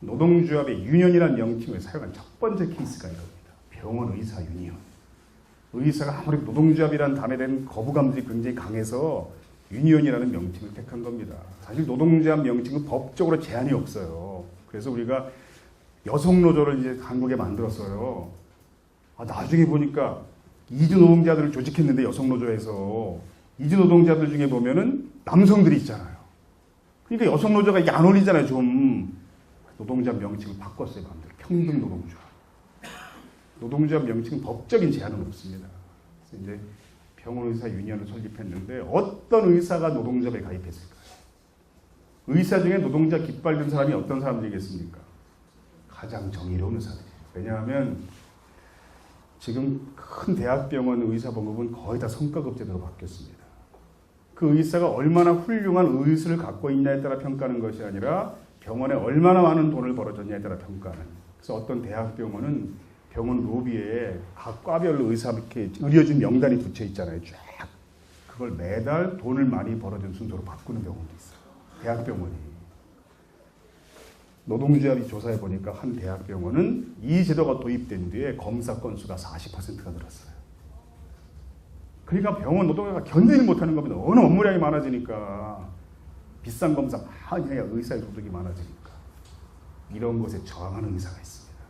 노동조합의 유니언이라는 명칭을 사용한 첫 번째 케이스가 이겁니다. 병원 의사 유니언. 의사가 아무리 노동조합이라는 단어에 대한 거부감들이 굉장히 강해서 유니온이라는 명칭을 택한 겁니다. 사실 노동조합 명칭은 법적으로 제한이 없어요. 그래서 우리가 여성노조를 이제 한국에 만들었어요. 나중에 보니까 이주 노동자들을 조직했는데 여성노조에서 이주 노동자들 중에 보면은 남성들이 있잖아요. 그러니까 여성노조가 이게 안 어울리잖아요. 좀 노동조합 명칭을 바꿨어요. 마음대로 평등노동조합. 노동조합 명칭은 법적인 제한은 없습니다. 그래서 이제 병원의사 유니언을 설립했는데 어떤 의사가 노동조합에 가입했을까요? 의사 중에 노동자 깃발 든 사람이 어떤 사람들이겠습니까? 가장 정의로운 의사들이에요. 왜냐하면 지금 큰 대학병원 의사봉급은 거의 다 성과급제도로 바뀌었습니다. 그 의사가 얼마나 훌륭한 의술을 갖고 있냐에 따라 평가하는 것이 아니라 병원에 얼마나 많은 돈을 벌어줬냐에 따라 평가하는. 그래서 어떤 대학병원은 병원 로비에 각 과별로 의사 이렇게 의료진 명단이 붙여 있잖아요. 쫙. 그걸 매달 돈을 많이 벌어준 순서로 바꾸는 병원도 있어요. 대학병원이. 노동조합이 조사해 보니까 한 대학병원은 이 제도가 도입된 뒤에 검사 건수가 40%가 늘었어요. 그러니까 병원 노동자가 견디지 못하는 겁니다. 어느 업무량이 많아지니까 비싼 검사 많이 해야 의사의 소득이 많아지니까 이런 것에 저항하는 의사가 있습니다.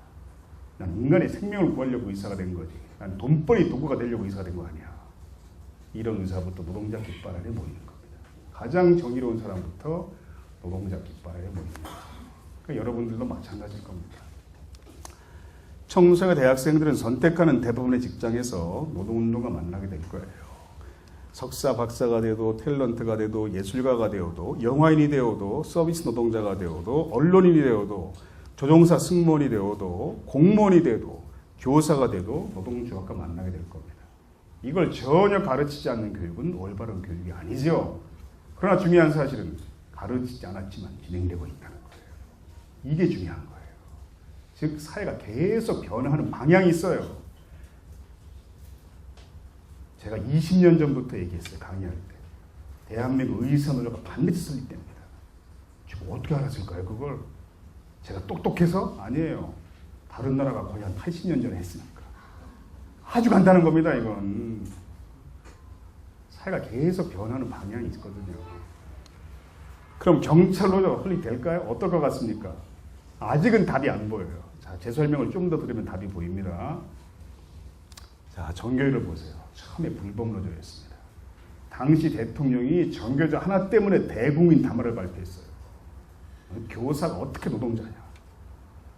난 인간의 생명을 구하려고 의사가 된 거지. 난 돈벌이 도구가 되려고 의사가 된 거 아니야. 이런 의사부터 노동자 깃발 아래 모이는 겁니다. 가장 정의로운 사람부터 노동자 깃발 아래 모이는 거죠. 그러니까 여러분들도 마찬가지일 겁니다. 청소년 대학생들은 선택하는 대부분의 직장에서 노동운동과 만나게 될 거예요. 석사, 박사가 되어도 탤런트가 되어도 예술가가 되어도 영화인이 되어도 서비스 노동자가 되어도 언론인이 되어도 조종사 승무원이 되어도 공무원이 되어도 교사가 되어도 노동조합과 만나게 될 겁니다. 이걸 전혀 가르치지 않는 교육은 올바른 교육이 아니죠. 그러나 중요한 사실은 가르치지 않았지만 진행되고 있다는 거예요. 이게 중요한 거예요. 즉 사회가 계속 변화하는 방향이 있어요. 제가 20년 전부터 얘기했어요. 강의할 때. 대한민국 의사노조가 반드시 설립됩니다. 지금 어떻게 알았을까요? 그걸. 제가 똑똑해서? 아니에요. 다른 나라가 거의 한 80년 전에 했으니까. 아주 간단한 겁니다. 이건. 사회가 계속 변하는 방향이 있거든요. 그럼 경찰노조가 설립될까요? 어떨 것 같습니까? 아직은 답이 안 보여요. 자, 제 설명을 좀 더 들으면 답이 보입니다. 자, 정교회를 보세요. 처음에 불법노조였습니다. 당시 대통령이 정교조 하나 때문에 대국민 담화를 발표했어요. 교사가 어떻게 노동자냐?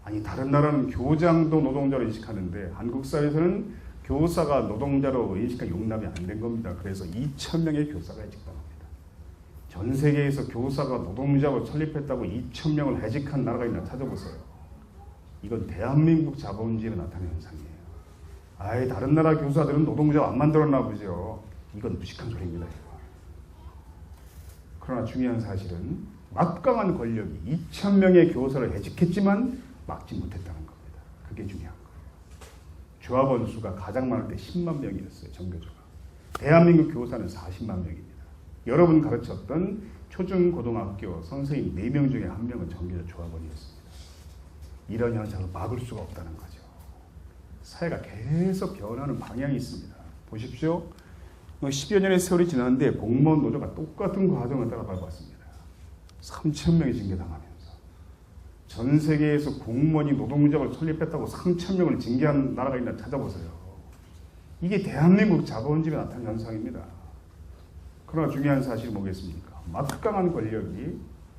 아니 다른 나라는 교장도 노동자로 인식하는데 한국 사회에서는 교사가 노동자로 인식한 용납이 안 된 겁니다. 그래서 2,000명의 교사가 해직당합니다. 전 세계에서 교사가 노동자로 설립했다고 2,000명을 해직한 나라가 있나 찾아보세요. 이건 대한민국 자본주의에 나타나는 현상이에요. 아예 다른 나라 교사들은 노동자 안 만들었나 보죠. 이건 무식한 소리입니다. 그러나 중요한 사실은 막강한 권력이 2,000명의 교사를 해직했지만 막지 못했다는 겁니다. 그게 중요한 거예요. 조합원 수가 가장 많을 때 10만 명이었어요. 정교조가. 대한민국 교사는 40만 명입니다. 여러분 가르쳤던 초중고등학교 선생님 4명 중에 1명은 정교조 조합원이었습니다. 이런 현상을 막을 수가 없다는 거죠. 사회가 계속 변하는 방향이 있습니다. 보십시오. 10여 년의 세월이 지났는데 공무원 노조가 똑같은 과정을 따라 밟았습니다. 3,000명이 징계당하면서 전 세계에서 공무원이 노동조합을 설립했다고 3,000명을 징계한 나라가 있나 찾아보세요. 이게 대한민국 자본주의에 나타난 현상입니다. 그러나 중요한 사실이 뭐겠습니까? 막강한 권력이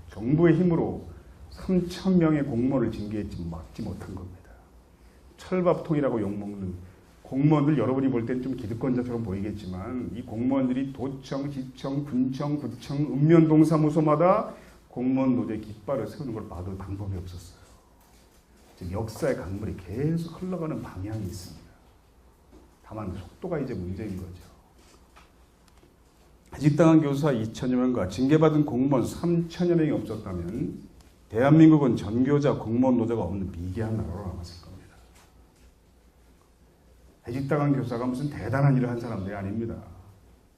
정부의 힘으로 3,000명의 공무원을 징계했지 막지 못한 겁니다. 철밥통이라고 욕먹는 공무원들 여러분이 볼 땐 좀 기득권자처럼 보이겠지만 이 공무원들이 도청, 시청, 군청, 구청, 읍면동사무소마다 공무원 노조의 깃발을 세우는 걸 막을 방법이 없었어요. 즉 역사의 강물이 계속 흘러가는 방향이 있습니다. 다만 속도가 이제 문제인 거죠. 해직당한 교사 2,000여 명과 징계받은 공무원 3,000여 명이 없었다면 대한민국은 전교자 공무원 노조가 없는 미개한 나라로 남았을 겁니다. 해직당한 교사가 무슨 대단한 일을 한 사람들이 아닙니다.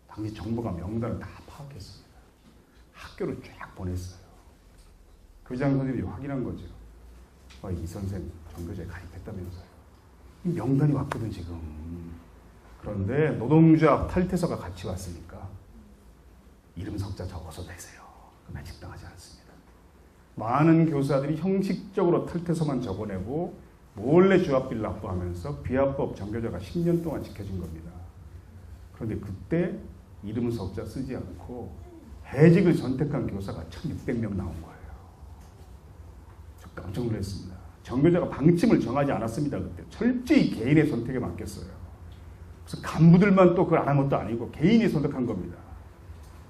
당시 정부가 명단을 다 파악했습니다. 학교를 쫙 보냈어요. 교장 선생님이 확인한 거죠. 이 선생 전교조에 가입했다면서요. 명단이 왔거든 지금. 그런데 노동조합 탈퇴서가 같이 왔으니까 이름 석자 적어서 내세요. 그럼 해직당하지 않습니다. 많은 교사들이 형식적으로 탈퇴서만 적어내고 몰래 조합비를 납부하면서 비합법 정교조가 10년 동안 지켜진 겁니다. 그런데 그때 이름 석자 쓰지 않고 해직을 선택한 교사가 1,600명 나온 거예요. 저 깜짝 놀랐습니다. 정교조가 방침을 정하지 않았습니다. 그때 철저히 개인의 선택에 맡겼어요. 그래서 간부들만 또 그걸 안 한 것도 아니고 개인이 선택한 겁니다.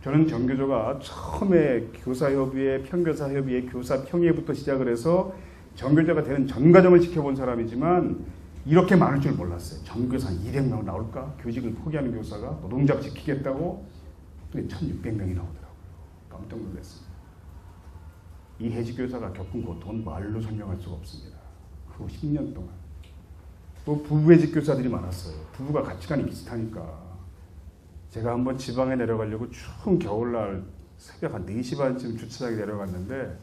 저는 정교조가 처음에 교사협의회, 평교사협의회, 교사평의회부터 시작을 해서 정교조가 되는 전 과정을 지켜본 사람이지만 이렇게 많을 줄 몰랐어요. 전교사 200명 나올까? 교직을 포기하는 교사가 노동조합 지키겠다고 1,600명이 나오더라고요. 깜짝 놀랐습니다. 이 해직교사가 겪은 고통은 말로 설명할 수가 없습니다. 그 10년 동안. 또 부부해직 교사들이 많았어요. 부부가 가치관이 비슷하니까. 제가 한번 지방에 내려가려고 추운 겨울날 새벽 한 4시 반쯤 주차장에 내려갔는데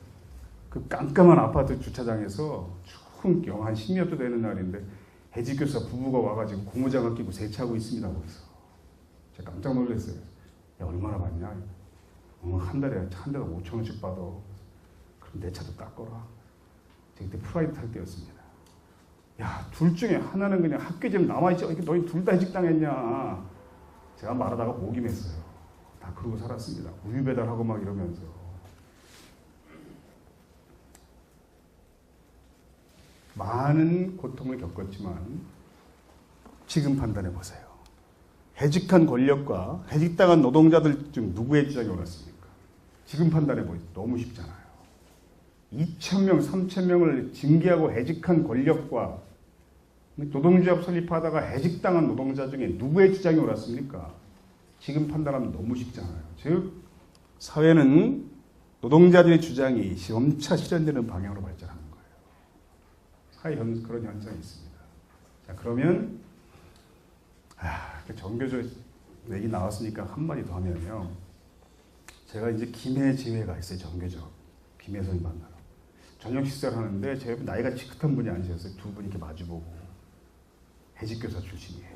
그 깜깜한 아파트 주차장에서 추운 영하 한 10몇 도 되는 날인데 해직교사 부부가 와가지고 고무장갑 끼고 세차하고 있습니다. 거기서. 제가 깜짝 놀랐어요. 야, 얼마나 받냐? 한 달에 5,000원씩 받아. 그럼 내 차도 닦아라. 제가 그때 프라이드 탈 때였습니다. 야, 둘 중에 하나는 그냥 학교에 좀 남아있지. 너희 둘 다 해직당했냐. 제가 말하다가 목이 맸어요. 다 그러고 살았습니다. 우유 배달하고 막 이러면서. 많은 고통을 겪었지만 지금 판단해 보세요. 해직한 권력과 해직당한 노동자들 중 누구의 주장이 옳았습니까? 지금 판단해 보세요. 너무 쉽잖아요. 2,000명, 3,000명을 징계하고 해직한 권력과 노동조합 설립하다가 해직당한 노동자 중에 누구의 주장이 옳았습니까? 지금 판단하면 너무 쉽잖아요. 즉 사회는 노동자들의 주장이 점차 실현되는 방향으로 발전하는 거예요. 사회 그런 현상이 있습니다. 자, 그러면 정교조 얘기 나왔으니까 한마디 더 하면요. 제가 이제 김해 지회가 있어요. 정교조 김해 선임 만나러 저녁 식사를 하는데 제 옆에 나이가 지긋한 분이 앉으셨어요. 두 분이 이렇게 마주보고 해직교사 출신이에요.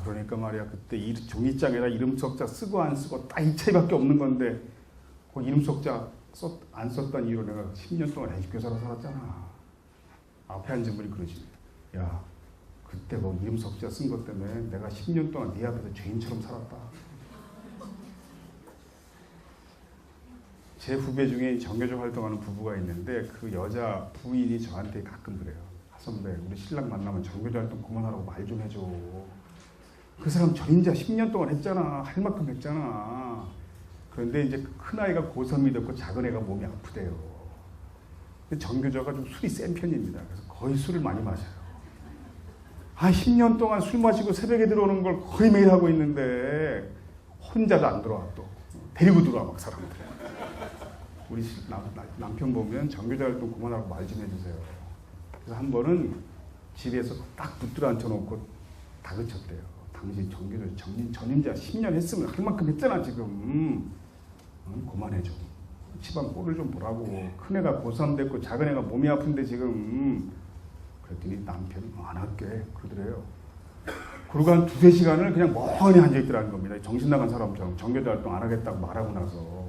그러니까 말이야 그때 이 종이장에다 이름 석자 쓰고 안 쓰고 딱 이 차이밖에 없는 건데 그 이름 석자 안 썼던 이유로 내가 10년 동안 해직교사로 살았잖아. 앞에 앉은 분이 그러시네요. 야, 그때 뭐 이름 석자 쓴 것 때문에 내가 10년 동안 네 앞에서 죄인처럼 살았다. 제 후배 중에 정교조 활동하는 부부가 있는데 그 여자 부인이 저한테 가끔 그래요. 선배, 우리 신랑 만나면 정교조 활동 그만하라고 말 좀 해줘. 그 사람 전인자 10년 동안 했잖아. 할 만큼 했잖아. 그런데 이제 큰아이가 고3이 됐고 작은애가 몸이 아프대요. 정교조가 좀 술이 센 편입니다. 그래서 거의 술을 많이 마셔요. 10년 동안 술 마시고 새벽에 들어오는 걸 거의 매일 하고 있는데 혼자도 안 들어와 또. 데리고 들어와 막 사람들. 우리 남편 보면 정교조 활동 그만하라고 말 좀 해주세요. 그래서 한 번은 집에서 딱 붙들어 앉혀놓고 다그쳤대요. 당신 정교조 전임자 10년 했으면 할 만큼 했잖아 지금. 그만해줘. 집안 꼴을 좀 보라고. 큰애가 고3 됐고 작은애가 몸이 아픈데 지금. 그랬더니 남편이 안 할게 그러더래요. 그러고 한 2-3시간을 그냥 멍하니 앉아있더라는 겁니다. 정신 나간 사람처럼 정교조 활동 안 하겠다고 말하고 나서.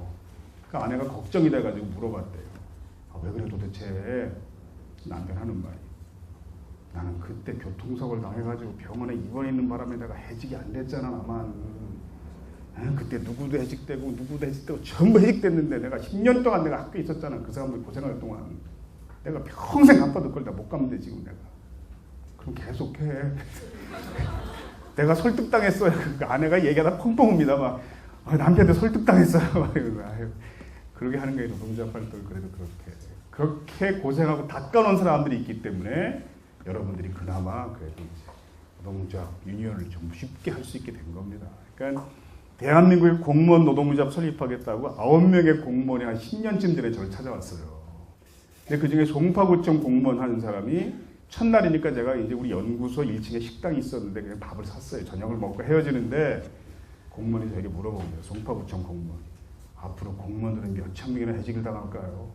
그러니까 아내가 걱정이 돼가지고 물어봤대요. 왜 그래 도대체. 남편 하는 말이 나는 그때 교통사고를 당해가지고 병원에 입원해 있는 바람에 내가 해직이 안 됐잖아 나만. 그때 누구도 해직되고 전부 해직됐는데 내가 10년 동안 내가 학교에 있었잖아. 그 사람들 고생할 동안 내가 평생 갚아둘 걸 다 못 갚는데 지금 내가. 그럼 계속해. 내가 설득당했어요. 그 아내가 얘기하다 펑펑 웁니다. 막 남편한테 설득당했어요. 그러게 하는 게 노동조합 활동을 그래도 그렇게 고생하고 닦아놓은 사람들이 있기 때문에 여러분들이 그나마 그래도 노동조합 유니언을 좀 쉽게 할 수 있게 된 겁니다. 그러니까 대한민국의 공무원 노동조합 설립하겠다고 9명의 공무원이 한 10년쯤 전에 저를 찾아왔어요. 근데 그중에 송파구청 공무원 하는 사람이 첫날이니까 제가 이제 우리 연구소 1층에 식당이 있었는데 그냥 밥을 샀어요. 저녁을 먹고 헤어지는데 공무원이 저에게 물어봅니다. 송파구청 공무원. 앞으로 공무원들은 몇천 명이나 해직을 당할까요?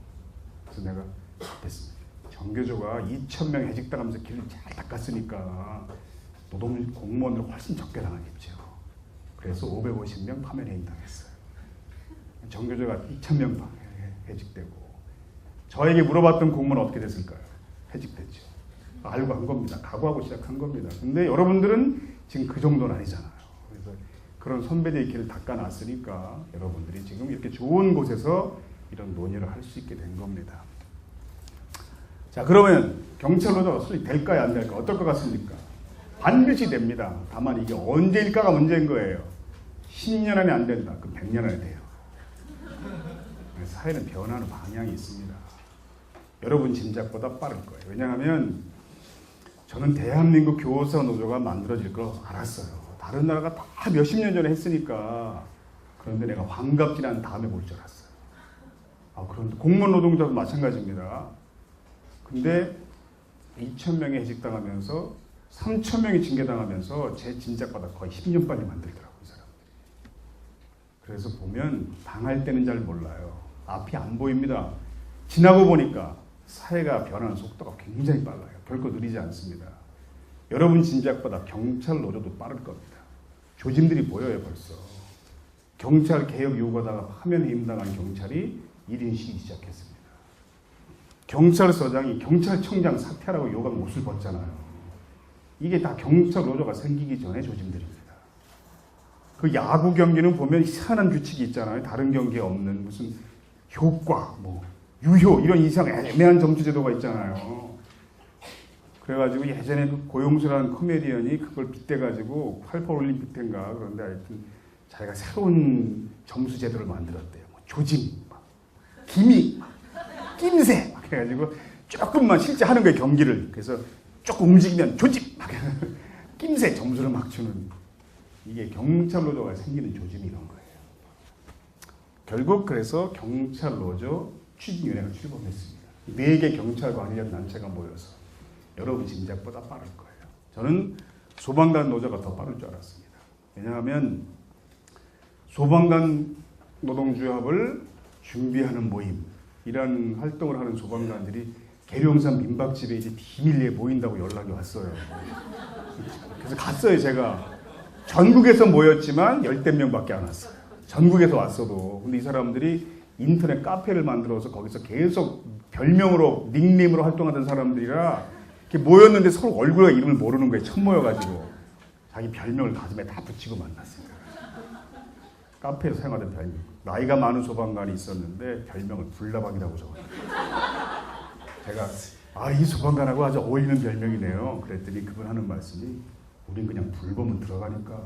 그래서 내가 답했습니다. 정교조가 2,000명 해직당하면서 길을 잘 닦았으니까 공무원들 훨씬 적게 당하겠죠. 그래서 550명 파면해임 당했어요. 정교조가 2,000명 해직되고 저에게 물어봤던 공무원 어떻게 됐을까요? 해직됐죠. 알고 한 겁니다. 각오하고 시작한 겁니다. 근데 여러분들은 지금 그 정도는 아니잖아요. 그래서 그런 선배들의 길을 닦아놨으니까 여러분들이 지금 이렇게 좋은 곳에서 이런 논의를 할 수 있게 된 겁니다. 자, 그러면 경찰노조가 수립될까요? 안 될까요? 어떨 것 같습니까? 반드시 됩니다. 다만 이게 언제일까가 문제인 거예요. 10년 안에 안 된다. 그럼 100년 안에 돼요. 사회는 변하는 방향이 있습니다. 여러분 짐작보다 빠를 거예요. 왜냐하면 저는 대한민국 교사 노조가 만들어질 걸 알았어요. 다른 나라가 다 몇십 년 전에 했으니까. 그런데 내가 환갑지난 다음에 볼 줄 알았어요. 그런데 공무원 노동자도 마찬가지입니다. 근데 2,000명이 해직당하면서 3,000명이 징계당하면서 제 짐작보다 거의 10년 빨리 만들더라고요. 이 사람. 그래서 보면 당할 때는 잘 몰라요. 앞이 안 보입니다. 지나고 보니까 사회가 변하는 속도가 굉장히 빨라요. 결코 느리지 않습니다. 여러분 짐작보다 경찰 노조도 빠를 겁니다. 조짐들이 보여요 벌써. 경찰 개혁 요구하다가 파면해임당한 경찰이 1인 시위기 시작했습니다. 경찰서장이 경찰청장 사퇴하라고 요구한 옷을 벗잖아요. 이게 다 경찰 노조가 생기기 전에 조짐들입니다. 그 야구 경기는 보면 희한한 규칙이 있잖아요. 다른 경기에 없는 무슨 효과, 유효 이런 애매한 점수 제도가 있잖아요. 그래가지고 예전에 그 고용수라는 코미디언이 그걸 빗대가지고 88 올림픽 때인가 그런데 하여튼 자기가 새로운 점수 제도를 만들었대요. 조짐, 기믹, 낌새 막 해가지고 조금만 실제 하는 거예요 경기를. 그래서 조금 움직이면 조짐, 낌새 점수를 막 주는 이게 경찰 노조가 생기는 조짐이 이런 거예요. 결국 그래서 경찰 노조 추진위원회가 출범했습니다. 4개 경찰 관련 단체가 모여서 여러분 짐작보다 빠를 거예요. 저는 소방관 노조가 더 빠를 줄 알았습니다. 왜냐하면 소방관 노동조합을 준비하는 모임 이런 활동을 하는 소방관들이 계룡산 민박집에 이제 비밀리에 모인다고 연락이 왔어요. 그래서 갔어요. 제가 전국에서 모였지만 10대 명밖에 안 왔어요. 전국에서 왔어도. 근데 이 사람들이 인터넷 카페를 만들어서 거기서 계속 별명으로 닉네임으로 활동하던 사람들이라 이렇게 모였는데 서로 얼굴과 이름을 모르는 거예요. 처음 모여가지고 자기 별명을 가슴에 다 붙이고 만났어요. 카페에서 사용하던 별명. 나이가 많은 소방관이 있었는데 별명을 불나방이라고 적었어요. 제가 이 소방관하고 아주 어울리는 별명이네요. 그랬더니 그분 하는 말씀이 우린 그냥 불보면 들어가니까.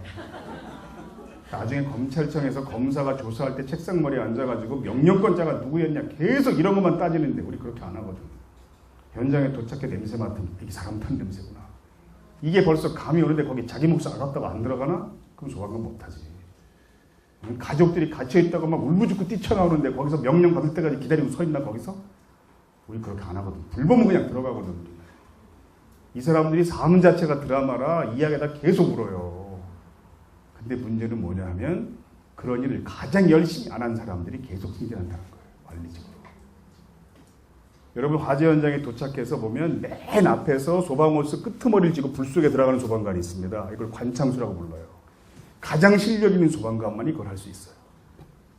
나중에 검찰청에서 검사가 조사할 때 책상머리에 앉아가지고 명령권자가 누구였냐 계속 이런 것만 따지는데 우리 그렇게 안 하거든. 현장에 도착해 냄새 맡으면 이게 사람 탄 냄새구나. 이게 벌써 감이 오는데 거기 자기 목숨 아깝다고 안 들어가나? 그럼 소방관 못하지. 가족들이 갇혀있다고 막 울부짖고 뛰쳐나오는데 거기서 명령 받을 때까지 기다리고 서 있나 거기서? 우리 그렇게 안 하거든. 불보면 그냥 들어가거든. 이 사람들이 삶 자체가 드라마라 이야기하다 계속 울어요. 근데 문제는 뭐냐 하면 그런 일을 가장 열심히 안 한 사람들이 계속 승진한다는 거예요. 관리직으로. 여러분 화재 현장에 도착해서 보면 맨 앞에서 소방호스 끄트머리를 쥐고 불 속에 들어가는 소방관이 있습니다. 이걸 관창수라고 불러요. 가장 실력 있는 소방관만이 그걸 할 수 있어요.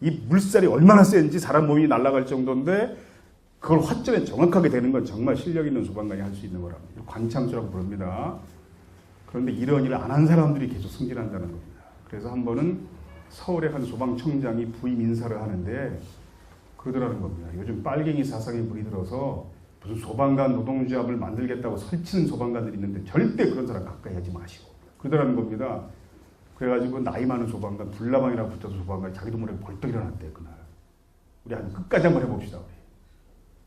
이 물살이 얼마나 센지 사람 몸이 날아갈 정도인데 그걸 화점에 정확하게 되는 건 정말 실력 있는 소방관이 할 수 있는 거랍니다. 관창수라고 부릅니다. 그런데 이런 일을 안 한 사람들이 계속 승진한다는 겁니다. 그래서 한 번은 서울의 한 소방청장이 부임 인사를 하는데 그러더라는 겁니다. 요즘 빨갱이 사상에 물이 들어서 무슨 소방관 노동조합을 만들겠다고 설치는 소방관들이 있는데 절대 그런 사람 가까이 하지 마시고 그러더라는 겁니다. 그래가지고 나이 많은 소방관, 불나방이라고 붙어서 소방관이 자기도 모르게 벌떡 일어났대요. 그날. 우리 아주 끝까지 한번 해봅시다. 우리.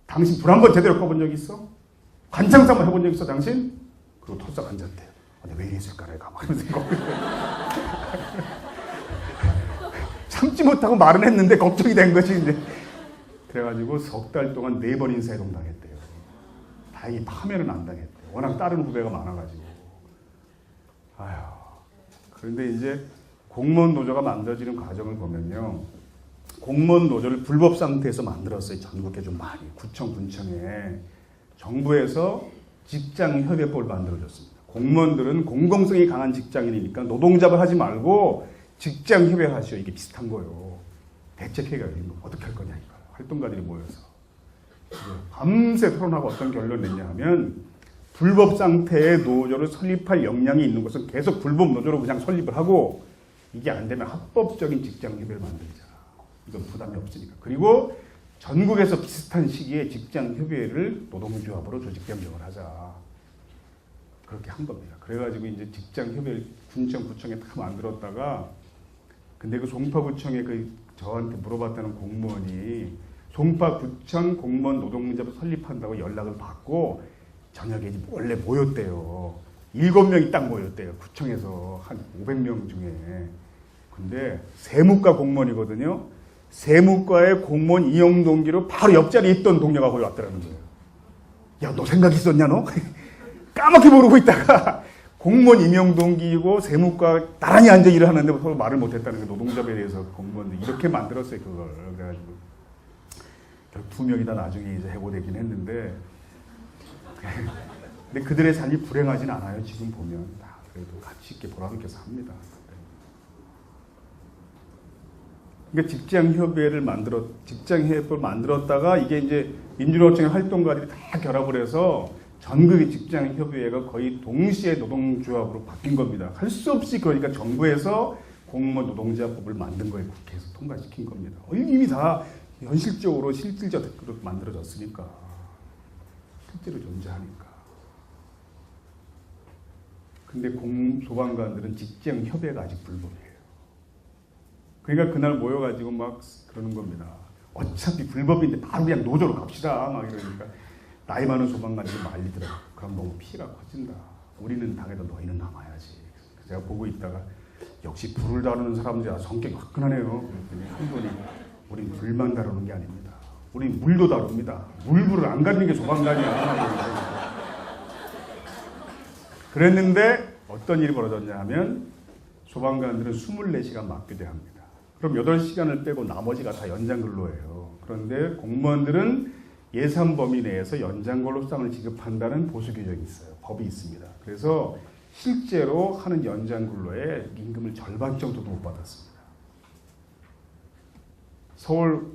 당신 불 한 번 제대로 꺼본 적 있어? 관창사 한번 해본 적 있어 당신? 그리고 토싹 앉았대요. 내가 왜 이랬을까 내가 막 이런 생각. 참지 못하고 말은 했는데 걱정이 된 거지 이제. 그래가지고 석 달 동안 4번 인사이동 당했대요. 다행히 파면은 안 당했대요. 워낙 다른 후배가 많아가지고. 아휴. 그런데 이제 공무원 노조가 만들어지는 과정을 보면요. 공무원 노조를 불법 상태에서 만들었어요. 전국에 좀 많이. 구청, 군청에. 정부에서 직장협의법을 만들어줬습니다. 공무원들은 공공성이 강한 직장인이니까 노동잡을 하지 말고 직장 협의하시오. 이게 비슷한 거예요. 대책회의가 열린 거 어떻게 할 거냐 이거. 활동가들이 모여서 밤새 토론하고 어떤 결론을 냈냐 하면 불법 상태의 노조를 설립할 역량이 있는 곳은 계속 불법 노조로 그냥 설립을 하고 이게 안 되면 합법적인 직장 협의를 만들자. 이건 부담이 없으니까. 그리고 전국에서 비슷한 시기에 직장 협의회를 노동조합으로 조직 변경을 하자. 그렇게 한 겁니다. 그래가지고 이제 직장 협의회를 군청, 구청에 다 만들었다가 근데 그 송파구청에 저한테 물어봤다는 공무원이 송파구청 공무원 노동조합 설립한다고 연락을 받고 저녁에 원래 모였대요. 7명이 딱 모였대요. 구청에서 한 500명 중에. 근데 세무과 공무원이거든요. 세무과의 공무원 임용 동기로 바로 옆자리에 있던 동료가 거기 왔더라는 거예요. 야, 너 생각 있었냐 너? 까맣게 모르고 있다가 공무원 임용 동기이고 세무과 나란히 앉아 일을 하는데 서로 말을 못했다는 거. 노동조합에 대해서 공무원들 이렇게 만들었어요 그걸. 그래가지고 결국 2명이 다 나중에 이제 해고되긴 했는데 근데 그들의 삶이 불행하진 않아요. 지금 보면 다 그래도 가치 있게 보람있게 삽니다. 그러니까 직장협의회를 만들었다가 이게 이제 민주노총의 활동가들이 다 결합을 해서 전국의 직장협의회가 거의 동시에 노동조합으로 바뀐 겁니다. 할 수 없이 그러니까 정부에서 공무원 노동조합법을 만든 거예요. 국회에서 통과시킨 겁니다. 이미 다 현실적으로 실질적으로 만들어졌으니까 실제로 존재하니까. 근데 소방관들은 직장협의회가 아직 불법이에요. 그러니까 그날 모여가지고 막 그러는 겁니다. 어차피 불법인데 바로 그냥 노조로 갑시다. 막 이러니까 나이 많은 소방관들이 말리더라고요. 그럼 너무 피해가 커진다. 우리는 당해도 너희는 남아야지. 제가 보고 있다가 역시 불을 다루는 사람들이 성격이 화끈하네요. 그랬더니 한 분이 우린 불만 다루는 게 아닙니다. 우린 물도 다룹니다. 물불을 안 가리는 게 소방관이야. 그랬는데 어떤 일이 벌어졌냐 하면 소방관들은 24시간 맞교대합니다. 그럼 8시간을 빼고 나머지가 다 연장근로예요. 그런데 공무원들은 예산 범위 내에서 연장근로 수당을 지급한다는 보수 규정이 있어요. 법이 있습니다. 그래서 실제로 하는 연장근로에 임금을 절반 정도도 못 받았습니다. 서울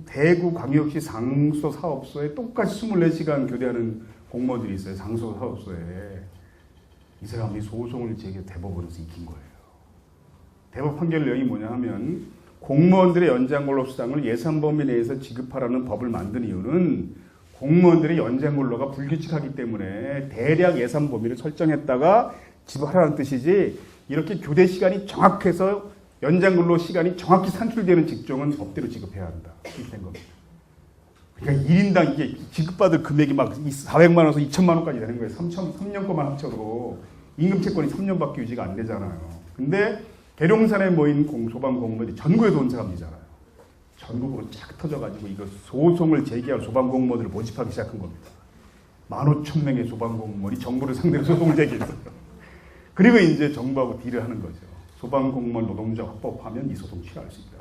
대구 광역시 상소 사업소에 똑같이 24시간 교대하는 공무원들이 있어요. 상소 사업소에. 이 사람이 소송을 제기해 대법원에서 이긴 거예요. 대법 판결 내용이 뭐냐 하면 공무원들의 연장근로 수당을 예산 범위 내에서 지급하라는 법을 만든 이유는 공무원들의 연장근로가 불규칙하기 때문에 대략 예산 범위를 설정했다가 지급하라는 뜻이지 이렇게 교대 시간이 정확해서 연장근로 시간이 정확히 산출되는 직종은 법대로 지급해야 한다. 이렇게 된 겁니다. 그러니까 1인당 이게 지급받을 금액이 막 400만 원에서 2천만 원까지 되는 거예요. 3년 거만 합쳐도 임금 채권이 3년밖에 유지가 안 되잖아요. 근데 계룡산에 모인 소방 공무원이 전국에서 온 사람이잖아요. 전국으로 쫙 터져가지고 이거 소송을 제기할 소방 공무원들을 모집하기 시작한 겁니다. 15,000명의 소방 공무원이 정부를 상대로 소송을 제기했어요. 그리고 이제 정부하고 딜을 하는 거죠. 소방 공무원 노동자 합법하면 이 소송 취하할 수 있다.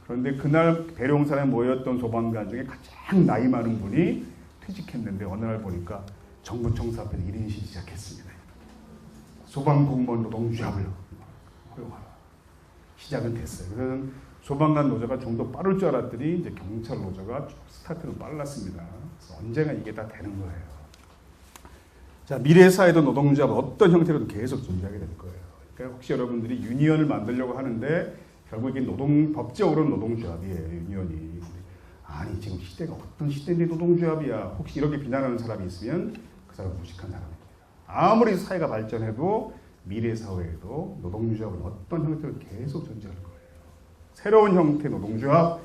그런데 그날 계룡산에 모였던 소방관 중에 가장 나이 많은 분이 퇴직했는데 어느 날 보니까 정부 청사 앞에서 1인시 시작했습니다. 소방공무원 노동조합을 허용하라. 시작은 됐어요. 그래서 소방관 노조가 좀 더 빠를 줄 알았더니 이제 경찰 노조가 쭉 스타트는 빨랐습니다. 그래서 언젠가 이게 다 되는 거예요. 자, 미래 사회도 노동조합 어떤 형태로든 계속 존재하게 될 거예요. 그러니까 혹시 여러분들이 유니언을 만들려고 하는데 결국 이게 법적으로는 노동조합이에요. 유니언이. 아니 지금 시대가 어떤 시대인데 노동조합이야. 혹시 이렇게 비난하는 사람이 있으면 그 사람은 무식한 사람입니다. 아무리 사회가 발전해도 미래 사회에도 노동조합은 어떤 형태로 계속 존재할 거예요. 새로운 형태의 노동조합,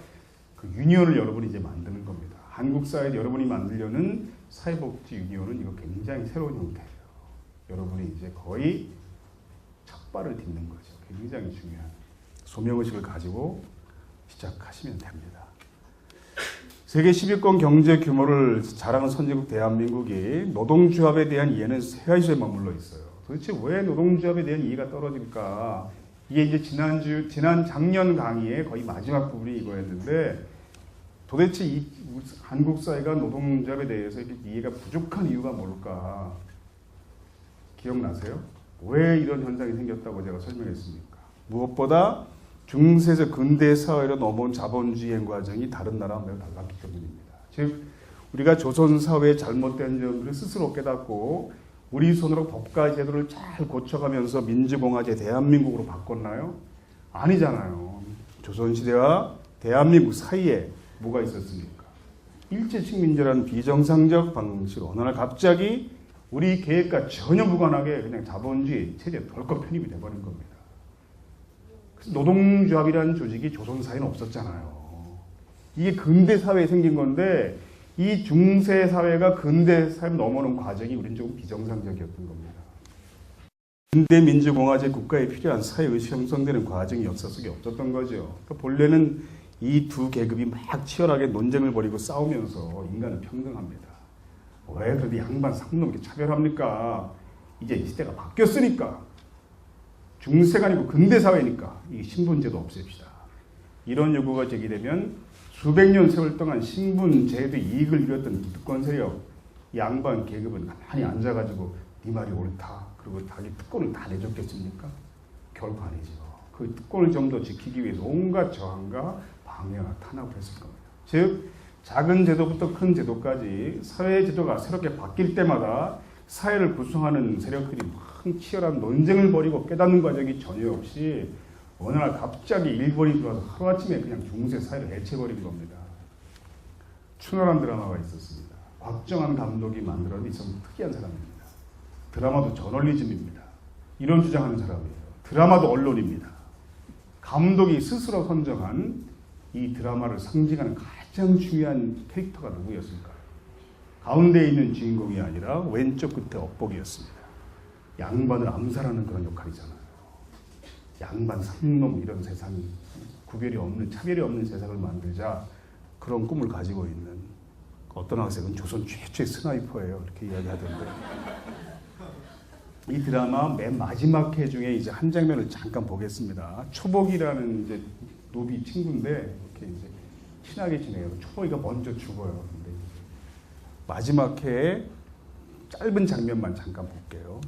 그 유니언을 여러분이 이제 만드는 겁니다. 한국 사회에 여러분이 만들려는 사회복지 유니언은 이거 굉장히 새로운 형태예요. 여러분이 이제 거의 첫 발을 딛는 거죠. 굉장히 중요한 소명의식을 가지고 시작하시면 됩니다. 세계 10위권 경제 규모를 자랑하는 선진국 대한민국이 노동조합에 대한 이해는 세가지에 머물러 있어요. 도대체 왜 노동조합에 대한 이해가 떨어질까? 이게 이제 작년 강의의 거의 마지막 부분이 이거였는데 도대체 한국 사회가 노동조합에 대해서 이렇게 이해가 부족한 이유가 뭘까? 기억나세요? 왜 이런 현상이 생겼다고 제가 설명했습니까? 무엇보다 중세에서 근대 사회로 넘어온 자본주의 과정이 다른 나라와 매우 달랐기 때문입니다. 즉 우리가 조선 사회의 잘못된 점들을 스스로 깨닫고 우리 손으로 법과 제도를 잘 고쳐가면서 민주공화제 대한민국으로 바꿨나요? 아니잖아요. 조선시대와 대한민국 사이에 뭐가 있었습니까? 일제식민지라는 비정상적 방식으로 어느 날 갑자기 우리 계획과 전혀 무관하게 그냥 자본주의 체제에 덜컥 편입이 돼버린 겁니다. 그래서 노동조합이라는 조직이 조선 사회는 없었잖아요. 이게 근대 사회에 생긴 건데 이 중세 사회가 근대 사회로 넘어오는 과정이 우린 조금 비정상적이었던 겁니다. 근대 민주공화제 국가에 필요한 사회의식이 형성되는 과정이 역사 속에 없었던 거죠. 그러니까 본래는 이 두 계급이 막 치열하게 논쟁을 벌이고 싸우면서 인간은 평등합니다. 왜 그런데 양반 상놈 이렇게 차별합니까? 이제 이 시대가 바뀌었으니까. 중세가 아니고 근대 사회니까 이 신분제도 없앱시다. 이런 요구가 제기되면 수백 년 세월 동안 신분제도의 이익을 이뤘던 기득권 세력, 양반 계급은 가만히 앉아가지고 네 말이 옳다. 그리고 자기 특권을 다 내줬겠습니까? 결코 아니죠. 그 특권을 좀 더 지키기 위해서 온갖 저항과 방해와 탄압을 했을 겁니다. 즉 작은 제도부터 큰 제도까지 사회 제도가 새롭게 바뀔 때마다 사회를 구성하는 세력들이 막 치열한 논쟁을 벌이고 깨닫는 과정이 전혀 없이 어느 날 갑자기 일본이 들어와서 하루아침에 그냥 중세 사회를 해체해버린 겁니다. 추노란 드라마가 있었습니다. 곽정한 감독이 만들어낸 참 특이한 사람입니다. 드라마도 저널리즘입니다. 이런 주장하는 사람이에요. 드라마도 언론입니다. 감독이 스스로 선정한 이 드라마를 상징하는 가장 중요한 캐릭터가 누구였을까요? 가운데 있는 주인공이 아니라 왼쪽 끝에 업복이었습니다. 양반을 암살하는 그런 역할이잖아요. 양반 상놈 이런 세상, 구별이 없는, 차별이 없는 세상을 만들자 그런 꿈을 가지고 있는 어떤 학생은 조선 최초의 스나이퍼예요. 이렇게 이야기하던데. 이 드라마 맨 마지막 회 중에 이제 한 장면을 잠깐 보겠습니다. 초복이라는 이제 노비 친구인데 이렇게 이제 친하게 지내요. 초복이가 먼저 죽어요. 근데 마지막 회에 짧은 장면만 잠깐 볼게요.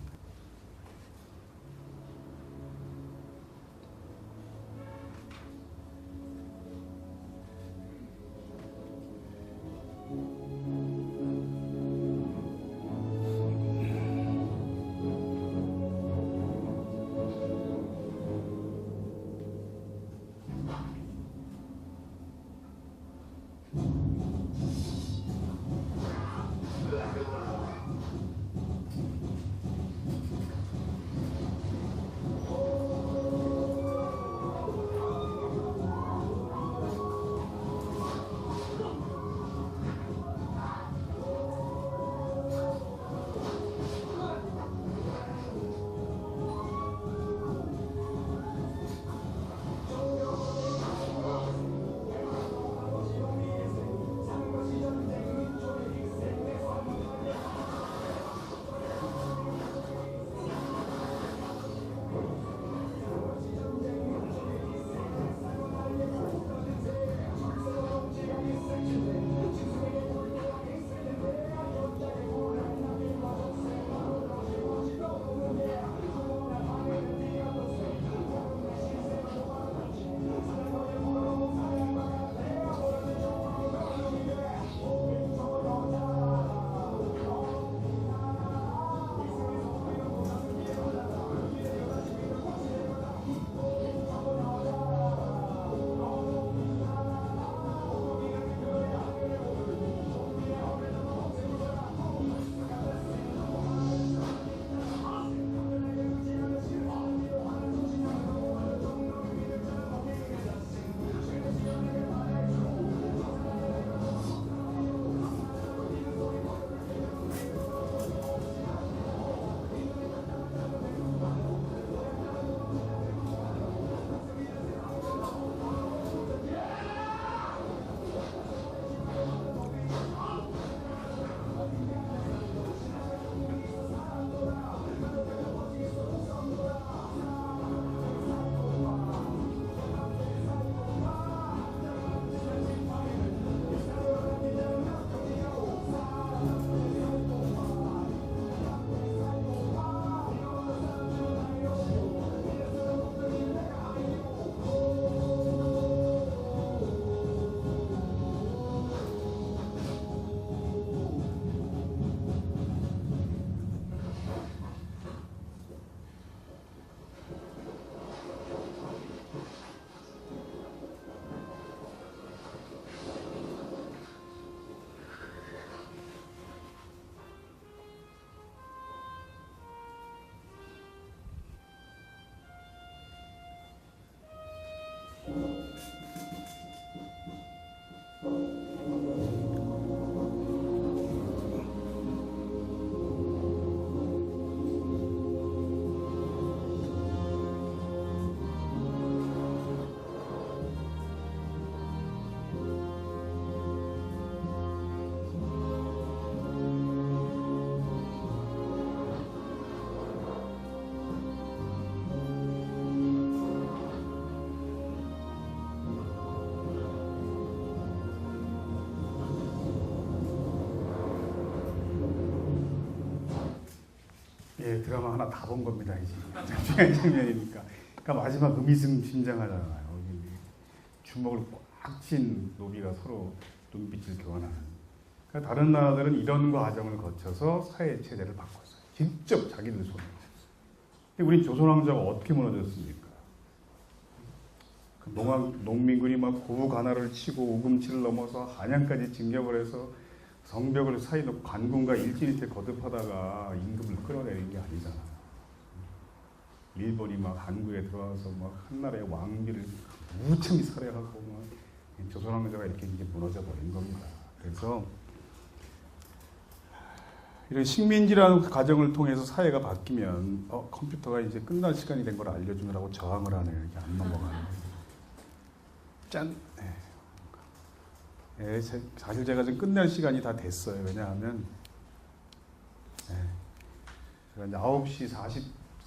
예, 드라마 하나 다 본 겁니다 이제. 중요한 장면이니까. 그러니까 마지막 의미심장하잖아요. 주먹을 꽉 쥔 노비가 서로 눈빛을 교환하는. 그러니까 다른 나라들은 이런 과정을 거쳐서 사회 체제를 바꿨어요. 직접 자기들 손으로. 근데 우리 조선 왕조가 어떻게 무너졌습니까? 그 농민군이 막 고부 가나를 치고 우금치를 넘어서 한양까지 진격을 해서 성벽을 사이 놓고 관군과 일진일체 거듭하다가 임금을 끌어내린 게 아니잖아요. 일본이 막 한국에 들어와서 막 한나라의 왕비를 무참히 살해하고 막 조선 왕조가 이렇게 이제 무너져 버린 겁니다. 그래서 이런 식민지라는 과정을 통해서 사회가 바뀌면 컴퓨터가 이제 끝날 시간이 된 걸 알려주느라고 저항을 하네요. 이렇게 안 넘어가는. 짠. 사실 제가 지금 끝낼 시간이 다 됐어요. 왜냐하면 제가 이제 9시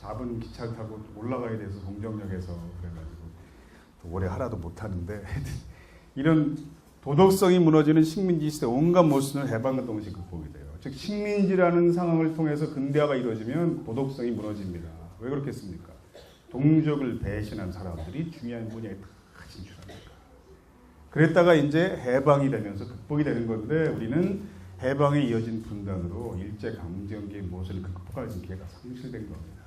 44분 기차를 타고 올라가야 돼서 동정역에서 그래가지고 오래 하라도 못하는데 이런 도덕성이 무너지는 식민지 시대 온갖 모순을 해방과 동시에 극복이 돼요. 즉 식민지라는 상황을 통해서 근대화가 이루어지면 도덕성이 무너집니다. 왜 그렇겠습니까? 동족을 배신한 사람들이 중요한 분야에 다 진출합니다. 그랬다가 이제 해방이 되면서 극복이 되는 건데 우리는 해방에 이어진 분단으로 일제강점기의 모순을 극복할 기회가 상실된 겁니다.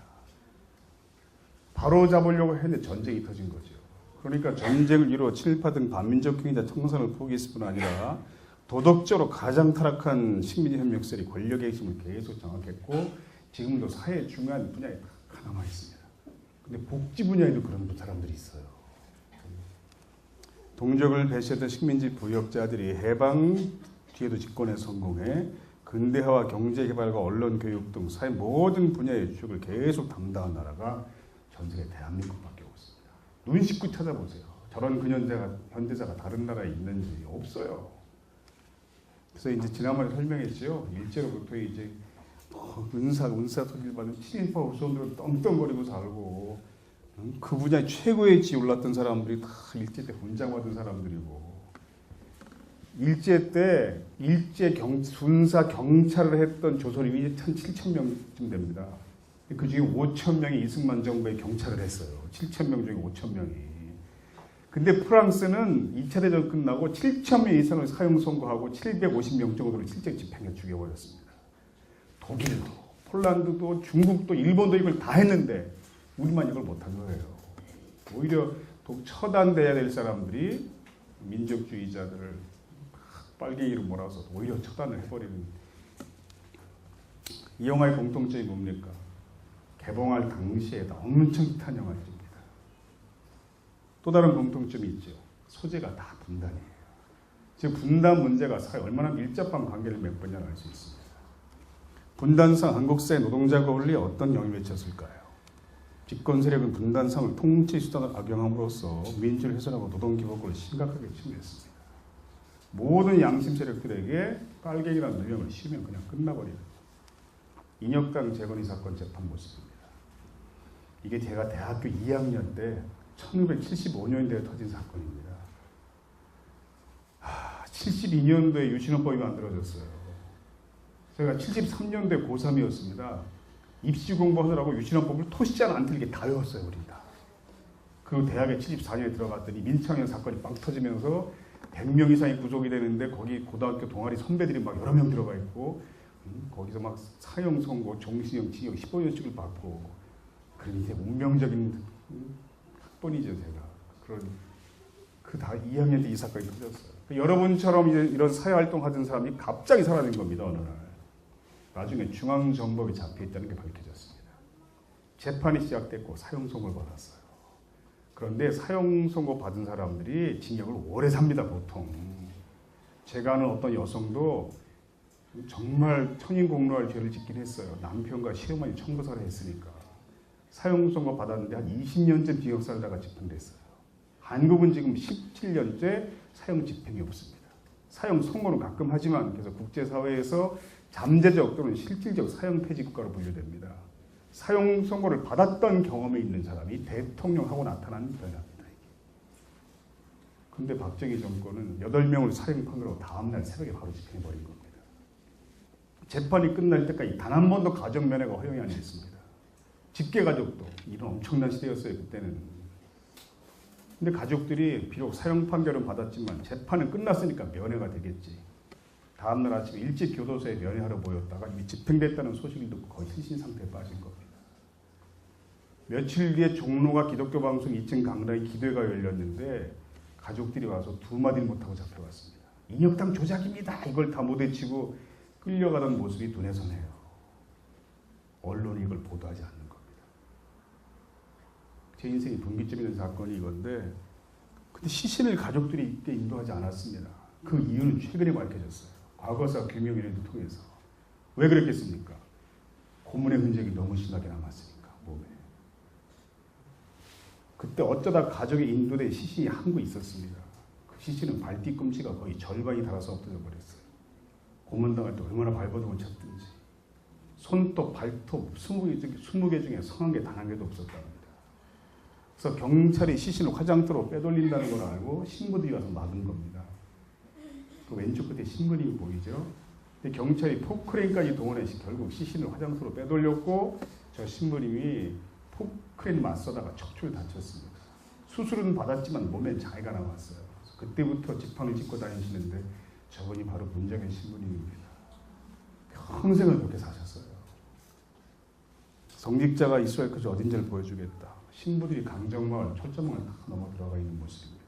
바로 잡으려고 했는데 전쟁이 터진 거죠. 그러니까 전쟁을 이루어 친일파 등 반민족행위자 청산을 포기했을 뿐 아니라 도덕적으로 가장 타락한 식민지 협력설이 권력의 핵심을 계속 장악했고 지금도 사회 중요한 분야에 다 남아 있습니다. 근데 복지 분야에도 그런 사람들이 있어요. 동족을 배신했던 식민지 부역자들이 해방 뒤에도 집권에 성공해 근대화와 경제개발과 언론교육 등 사회 모든 분야의 주축을 계속 담당한 나라가 전 세계 대한민국밖에 없습니다. 눈 씻고 찾아보세요. 저런 현대사가 다른 나라에 있는지 없어요. 그래서 이제 지난번에 설명했죠. 일제로부터 이제 은사 소리를 받는 친일파 후손들은 떵떵거리고 살고 그 분야에 최고의 지에 올랐던 사람들이 다 일제 때 훈장받은 사람들이고 일제 때 군사 경찰을 했던 조선인이 1,700명쯤 됩니다. 그 중에 5,000명이 이승만 정부의 경찰을 했어요. 7,000명 중에 5,000명이. 근데 프랑스는 2차 대전 끝나고 7,000명 이상을 사형 선고하고 750명 정도를 실제 집행해 죽여버렸습니다. 독일도, 폴란드도, 중국도, 일본도 이걸 다 했는데 우리만 이걸 못한 거예요. 오히려 처단돼야 될 사람들이 민족주의자들을 빨갱이로 몰아서 오히려 처단을 해버리는. 이 영화의 공통점이 뭡니까? 개봉할 당시에 엄청 히트한 영화들입니다. 또 다른 공통점이 있죠. 소재가 다 분단이에요. 즉 분단 문제가 사회에 얼마나 밀접한 관계를 맺었냐를 알 수 있습니다. 분단상 한국사회 노동자가 원리 어떤 영향을 미쳤을까요? 집권 세력은 분단상을 통치 수단을 악용함으로써 민주를 훼손하고 노동기본권을 심각하게 침해했습니다. 모든 양심 세력들에게 빨갱이라는 누명을 씌우면 그냥 끝나버리는 인혁당 재건이 사건 재판 모습입니다. 이게 제가 대학교 2학년 때 1975년도에 터진 사건입니다. 72년도에 유신헌법이 만들어졌어요. 제가 73년도에 고3이었습니다. 입시 공부하느라고 유신헌법을 토시지 않은 틀리게 다 외웠어요. 우리 다. 그리고 대학에 74년에 들어갔더니 민청년 사건이 빵 터지면서 100명 이상이 구속이 되는데 거기 고등학교 동아리 선배들이 막 여러 명 들어가 있고 거기서 막 사형 선고, 종신형, 징역 15년씩을 받고 그런 이제 운명적인 학번이죠. 제가 그런 그 다 2학년 때 이 사건이 터졌어요. 여러분처럼 이제 이런 사회활동 하던 사람이 갑자기 사라진 겁니다. 어느 날. 나중에 중앙정법이 잡혀있다는 게 밝혀졌습니다. 재판이 시작됐고 사형 선고를 받았어요. 그런데 사형 선고 받은 사람들이 징역을 오래 삽니다, 보통. 제가 아는 어떤 여성도 정말 천인공노할 죄를 짓긴 했어요. 남편과 시어머니 청부살을 했으니까. 사형 선고 받았는데 한 20년쯤 징역 살다가 집행됐어요. 한국은 지금 17년째 사형 집행이 없습니다. 사형 선고는 가끔 하지만 그래서 국제사회에서 잠재적 또는 실질적 사형 폐지 국가로 분류됩니다. 사형 선고를 받았던 경험이 있는 사람이 대통령하고 나타난 변화입니다. 그런데 박정희 정권은 8명을 사형 판결하고 다음날 새벽에 바로 집행해버린 겁니다. 재판이 끝날 때까지 단 한 번도 가정 면회가 허용이 안 됐습니다. 직계가족도 이런 엄청난 시대였어요, 그때는. 근데 가족들이 비록 사형 판결은 받았지만 재판은 끝났으니까 면회가 되겠지. 다음날 아침에 일찍 교도소에 면회하러 모였다가 이미 집행됐다는 소식을 듣고 거의 실신 상태에 빠진 겁니다. 며칠 뒤에 종로가 기독교 방송 2층 강당에 기도회가 열렸는데 가족들이 와서 두 마디를 못하고 잡혀갔습니다. 인혁당 조작입니다. 이걸 다 못 외치고 끌려가던 모습이 눈에 선해요. 언론이 이걸 보도하지 않는 겁니다. 제 인생의 분기점 있는 사건이 이건데 근데 시신을 가족들이 이때 인도하지 않았습니다. 그 이유는 최근에 밝혀졌어요. 과거사 규명위원회를 통해서. 왜 그랬겠습니까? 고문의 흔적이 너무 심하게 남았으니까 몸에. 그때 어쩌다 가족에 인도된 시신이 한 구 있었습니다. 그 시신은 발뒤꿈치가 거의 절반이 닳아서 엎어져 버렸어요. 고문당할 때 얼마나 발버둥을 쳤든지. 손톱, 발톱 20개 중에 성한 게 단 한 개도 없었답니다. 그래서 경찰이 시신을 화장터로 빼돌린다는 걸 알고 신부들이 와서 막은 겁니다. 그 왼쪽 끝에 신부님이 보이죠? 근데 경찰이 포크레인까지 동원해서 결국 시신을 화장터로 빼돌렸고 저 신부님이 포크레인 맞서다가 척추를 다쳤습니다. 수술은 받았지만 몸에 장애가 남았어요. 그때부터 지팡이 짚고 다니시는데 저분이 바로 문정현 신부님입니다. 평생을 그렇게 사셨어요. 성직자가 있어야 그저 어딘지를 보여주겠다. 신부들이 강정마을, 철저마을 다 넘어 들어가 있는 모습입니다.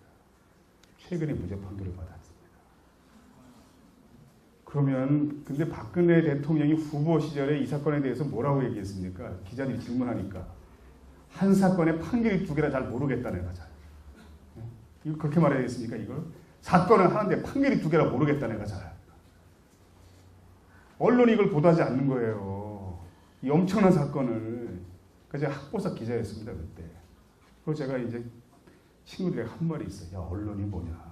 최근에 무죄 판결을 받았습니다. 그러면 근데 박근혜 대통령이 후보 시절에 이 사건에 대해서 뭐라고 얘기했습니까? 기자들이 질문하니까 한 사건에 판결이 2개라 잘 모르겠다 내가 잘. 이거 그렇게 말해야겠습니까 이걸? 사건을 하는데 판결이 2개라 모르겠다 내가 잘. 언론이 이걸 보도하지 않는 거예요. 이 엄청난 사건을. 그래서 제가 학보사 기자였습니다 그때. 그리고 제가 이제 친구들에게 한 말이 있어요. 야 언론이 뭐냐.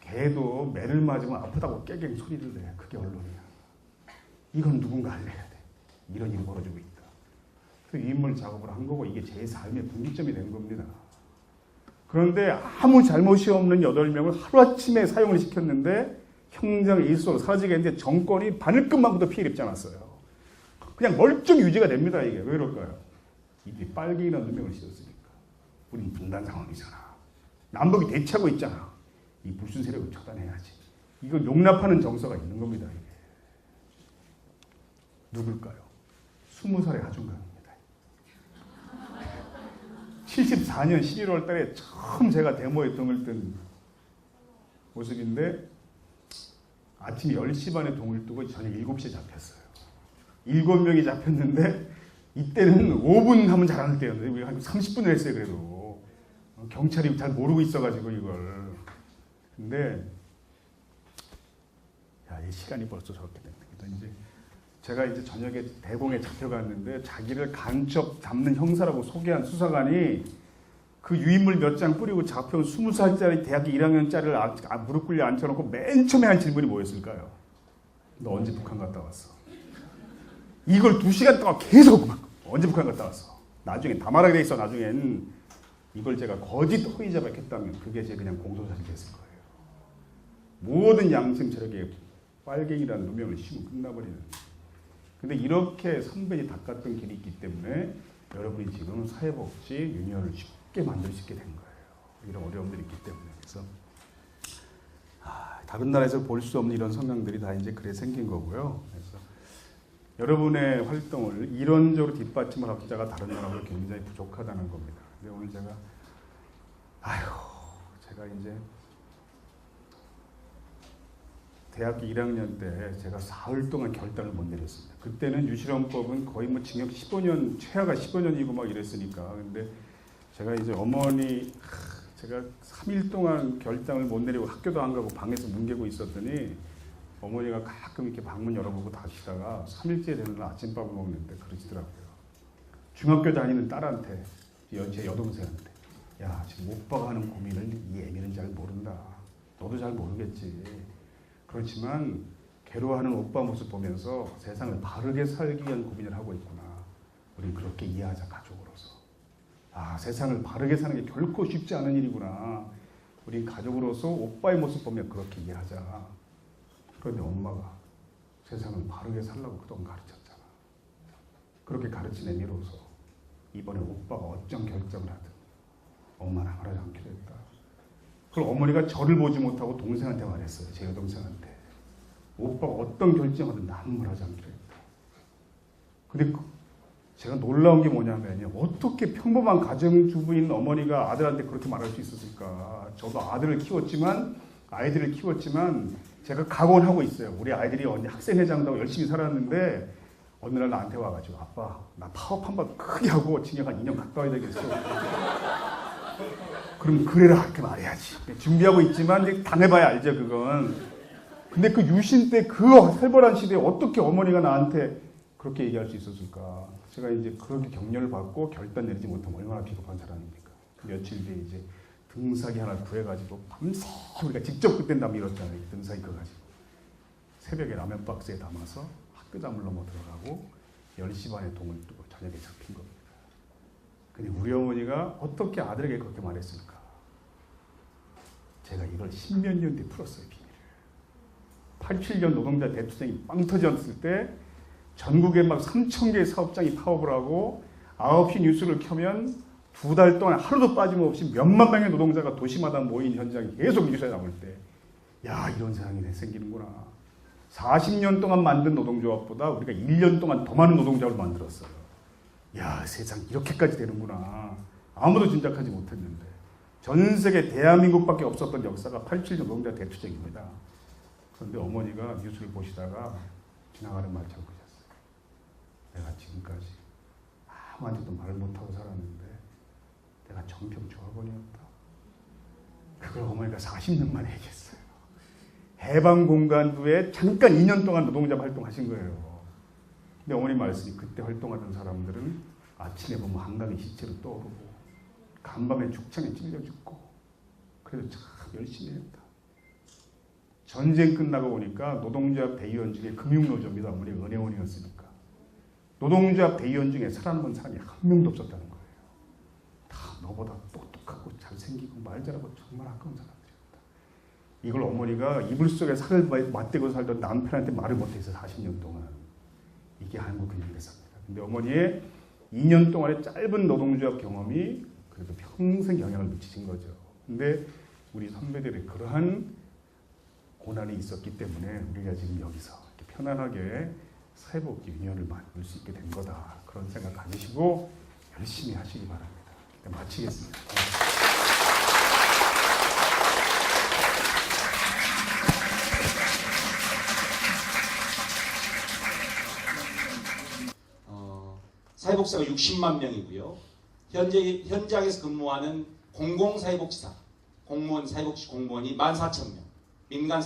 개도 매를 맞으면 아프다고 깨갱 소리를 내. 그게 언론이야. 이건 누군가 알려야 돼. 이런 일이 벌어지고 있다. 그래서 인물 작업을 한 거고 이게 제 삶의 분기점이 된 겁니다. 그런데 아무 잘못이 없는 8명을 하루아침에 사용을 시켰는데 형장 일소로 사라지게 했는데 정권이 바늘끝만큼도 피해를 입지 않았어요. 그냥 멀쩡히 유지가 됩니다. 이게 왜 그럴까요? 이들이 빨갱이라는 누명을 씌웠으니까. 우린 분단 상황이잖아. 남북이 대치하고 있잖아. 이 불순 세력을 처단해야지. 이걸 용납하는 정서가 있는 겁니다. 이게. 누굴까요? 20살의 하중강입니다. 74년 11월 달에 처음 제가 데모에 등을 뜬 모습인데 아침 10시 반에 등을 뜨고 저녁 7시에 잡혔어요. 7명이 잡혔는데 이때는 5분 하면 잘하는 때였는데 우리 한 30분을 했어요. 그래도 경찰이 잘 모르고 있어가지고 이걸. 근데 야, 이 시간이 벌써 저렇게 됩니다. 이제 제가 이제 저녁에 대공에 잡혀갔는데 자기를 간첩 잡는 형사라고 소개한 수사관이 그 유인물 몇 장 뿌리고 잡혀온 20살짜리 대학교 1학년짜리를 무릎 꿇려 앉혀놓고 맨 처음에 한 질문이 뭐였을까요? 너 언제 북한 갔다 왔어? 이걸 2시간 동안 계속 언제 북한 갔다 왔어? 나중에 다 말하게 돼 있어. 나중엔 이걸 제가 거짓 허위자 밝혔다면 그게 제 그냥 공소사실이 됐을 거예요. 모든 양심 체력에 빨갱이라는 누명을 씌우고 끝나버리는. 근데 이렇게 선배이 닦았던 길이 있기 때문에 여러분이 지금 사회복지 유니언을 쉽게 만들 수 있게 된 거예요. 이런 어려움들이 있기 때문에. 그래서 다른 나라에서 볼 수 없는 이런 성향들이 다 이제 그래 생긴 거고요. 그래서 여러분의 활동을 이론적으로 뒷받침을 할 자가 다른 나라보다 굉장히 부족하다는 겁니다. 근데 오늘 제가 이제 대학교 1학년 때 제가 사흘 동안 결단을 못 내렸습니다. 그때는 유실헌법은 거의 뭐 징역 15년, 최하가 15년이고 막 이랬으니까. 근데 제가 이제 어머니 제가 3일 동안 결장을 못 내리고 학교도 안 가고 방에서 뭉개고 있었더니 어머니가 가끔 이렇게 방문 열어보고 다시다가 3일째 되는 날 아침밥을 먹는데 그러시더라고요. 중학교 다니는 딸한테, 제 여동생한테, 야 지금 오빠가 하는 고민을 이 애미는 잘 모른다. 너도 잘 모르겠지. 그렇지만 괴로워하는 오빠 모습 보면서 세상을 바르게 살기 위한 고민을 하고 있구나. 우리 그렇게 이해하자, 가족으로서. 아, 세상을 바르게 사는 게 결코 쉽지 않은 일이구나. 우리 가족으로서 오빠의 모습 보면 그렇게 이해하자. 그런데 엄마가 세상을 바르게 살라고 그동안 가르쳤잖아. 그렇게 가르친 애미로서 이번에 오빠가 어떤 결정을 하든 엄마는 말하지 않기로 했다. 그걸 어머니가 저를 보지 못하고 동생한테 말했어요. 제 여동생한테. 오빠가 어떤 결정하든 나는 말하지 않기로 했다. 근데 제가 놀라운 게 뭐냐면요. 어떻게 평범한 가정주부인 어머니가 아들한테 그렇게 말할 수 있었을까. 저도 아이들을 키웠지만 제가 각오하고 있어요. 우리 아이들이 언제 학생회장도 열심히 살았는데 어느 날 나한테 와가지고 아빠 나 파업 한번 크게 하고 징역 한 2년 가까이 되겠어. 그럼 그래라 그렇게 말해야지. 준비하고 있지만 이제 당해봐야 알죠 그건. 근데 그 유신 때 그 살벌한 시대에 어떻게 어머니가 나한테 그렇게 얘기할 수 있었을까. 제가 이제 그렇게 격려를 받고 결단 내리지 못하면 얼마나 비겁한 사람입니까. 며칠 뒤에 이제 등사기 하나 구해가지고 밤새 우리가 직접 그땐 다 밀었잖아요. 등사기 그거 가지고 새벽에 라면 박스에 담아서 학교장을 넘어 들어가고 10시 반에 동을 뜨고 저녁에 잡힌 겁니다. 근데 우리 어머니가 어떻게 아들에게 그렇게 말했을까. 제가 이걸 10몇 년 뒤에 풀었어요. 비밀을. 87년 노동자 대투쟁이 빵 터졌을 때 전국에 막 3,000개의 사업장이 파업을 하고 9시 뉴스를 켜면 2달 동안 하루도 빠짐없이 몇만 명의 노동자가 도시마다 모인 현장이 계속 뉴스에 나올 때, 야 이런 세상이 생기는구나. 40년 동안 만든 노동조합보다 우리가 1년 동안 더 많은 노동조합을 만들었어요. 야 세상 이렇게까지 되는구나. 아무도 짐작하지 못했는데 전 세계 대한민국밖에 없었던 역사가 87년 노동자 대투쟁입니다. 그런데 어머니가 뉴스를 보시다가 지나가는 말처럼 그러셨어요. 내가 지금까지 아무한테도 말을 못하고 살았는데 내가 정평 조합원이었다. 그걸 어머니가 40년 만에 얘기했어요. 해방공간부에 잠깐 2년 동안 노동자 활동하신 거예요. 근데 어머니 말씀이 그때 활동하던 사람들은 아침에 보면 한강의 시체로 떠오르고 간밤에 죽창에 찔려 죽고 그래도 참 열심히 했다. 전쟁 끝나고 보니까 노동조합 대의원 중에 금융노조입니다. 우리 은행원이었으니까. 노동조합 대의원 중에 살아남은 사람이 한 명도 없었다는 거예요. 다 너보다 똑똑하고 잘생기고 말 잘하고 정말 아까운 사람들이었다. 이걸 어머니가 이불 속에 살을 맞대고 살던 남편한테 말을 못해서 40년 동안. 이게 한국 근현대사입니다. 근데 어머니의 2년 동안의 짧은 노동조합 경험이 그래도 평생 영향을 미치신 거죠. 근데 우리 선배들의 그러한 고난이 있었기 때문에 우리가 지금 여기서 이렇게 편안하게 사회복지 유년을 만들 수 있게 된 거다. 그런 생각 가지시고 열심히 하시기 바랍니다. 마치겠습니다. 사회복지사가 60만 명이고요. 현장에서 근무하는 공공사회복지사, 공무원 사회복지 공무원이 14,000명, 민간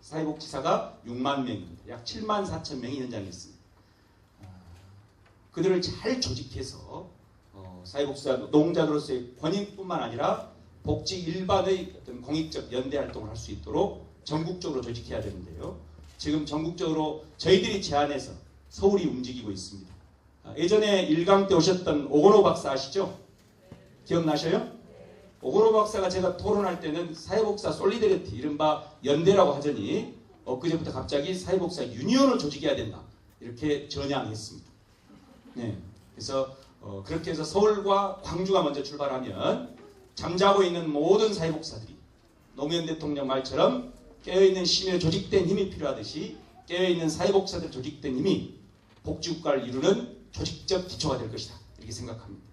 사회복지사가 6만 명입니다. 약 7만 4천 명이 현장에 있습니다. 그들을 잘 조직해서 사회복지사 노동자들로서의 권익뿐만 아니라 복지 일반의 어떤 공익적 연대 활동을 할 수 있도록 전국적으로 조직해야 되는데요. 지금 전국적으로 저희들이 제안해서 서울이 움직이고 있습니다. 예전에 일강 때 오셨던 오건호 박사 아시죠? 기억나셔요? 오건호 박사가 제가 토론할 때는 사회복지사 솔리데리티 이른바 연대라고 하더니 그제부터 갑자기 사회복지사 유니온을 조직해야 된다 이렇게 전향했습니다. 네, 그래서 그렇게 해서 서울과 광주가 먼저 출발하면 잠자고 있는 모든 사회복지사들이 노무현 대통령 말처럼 깨어있는 시민의 조직된 힘이 필요하듯이 깨어있는 사회복지사들 조직된 힘이 복지국가를 이루는 조직적 기초가 될 것이다 이렇게 생각합니다.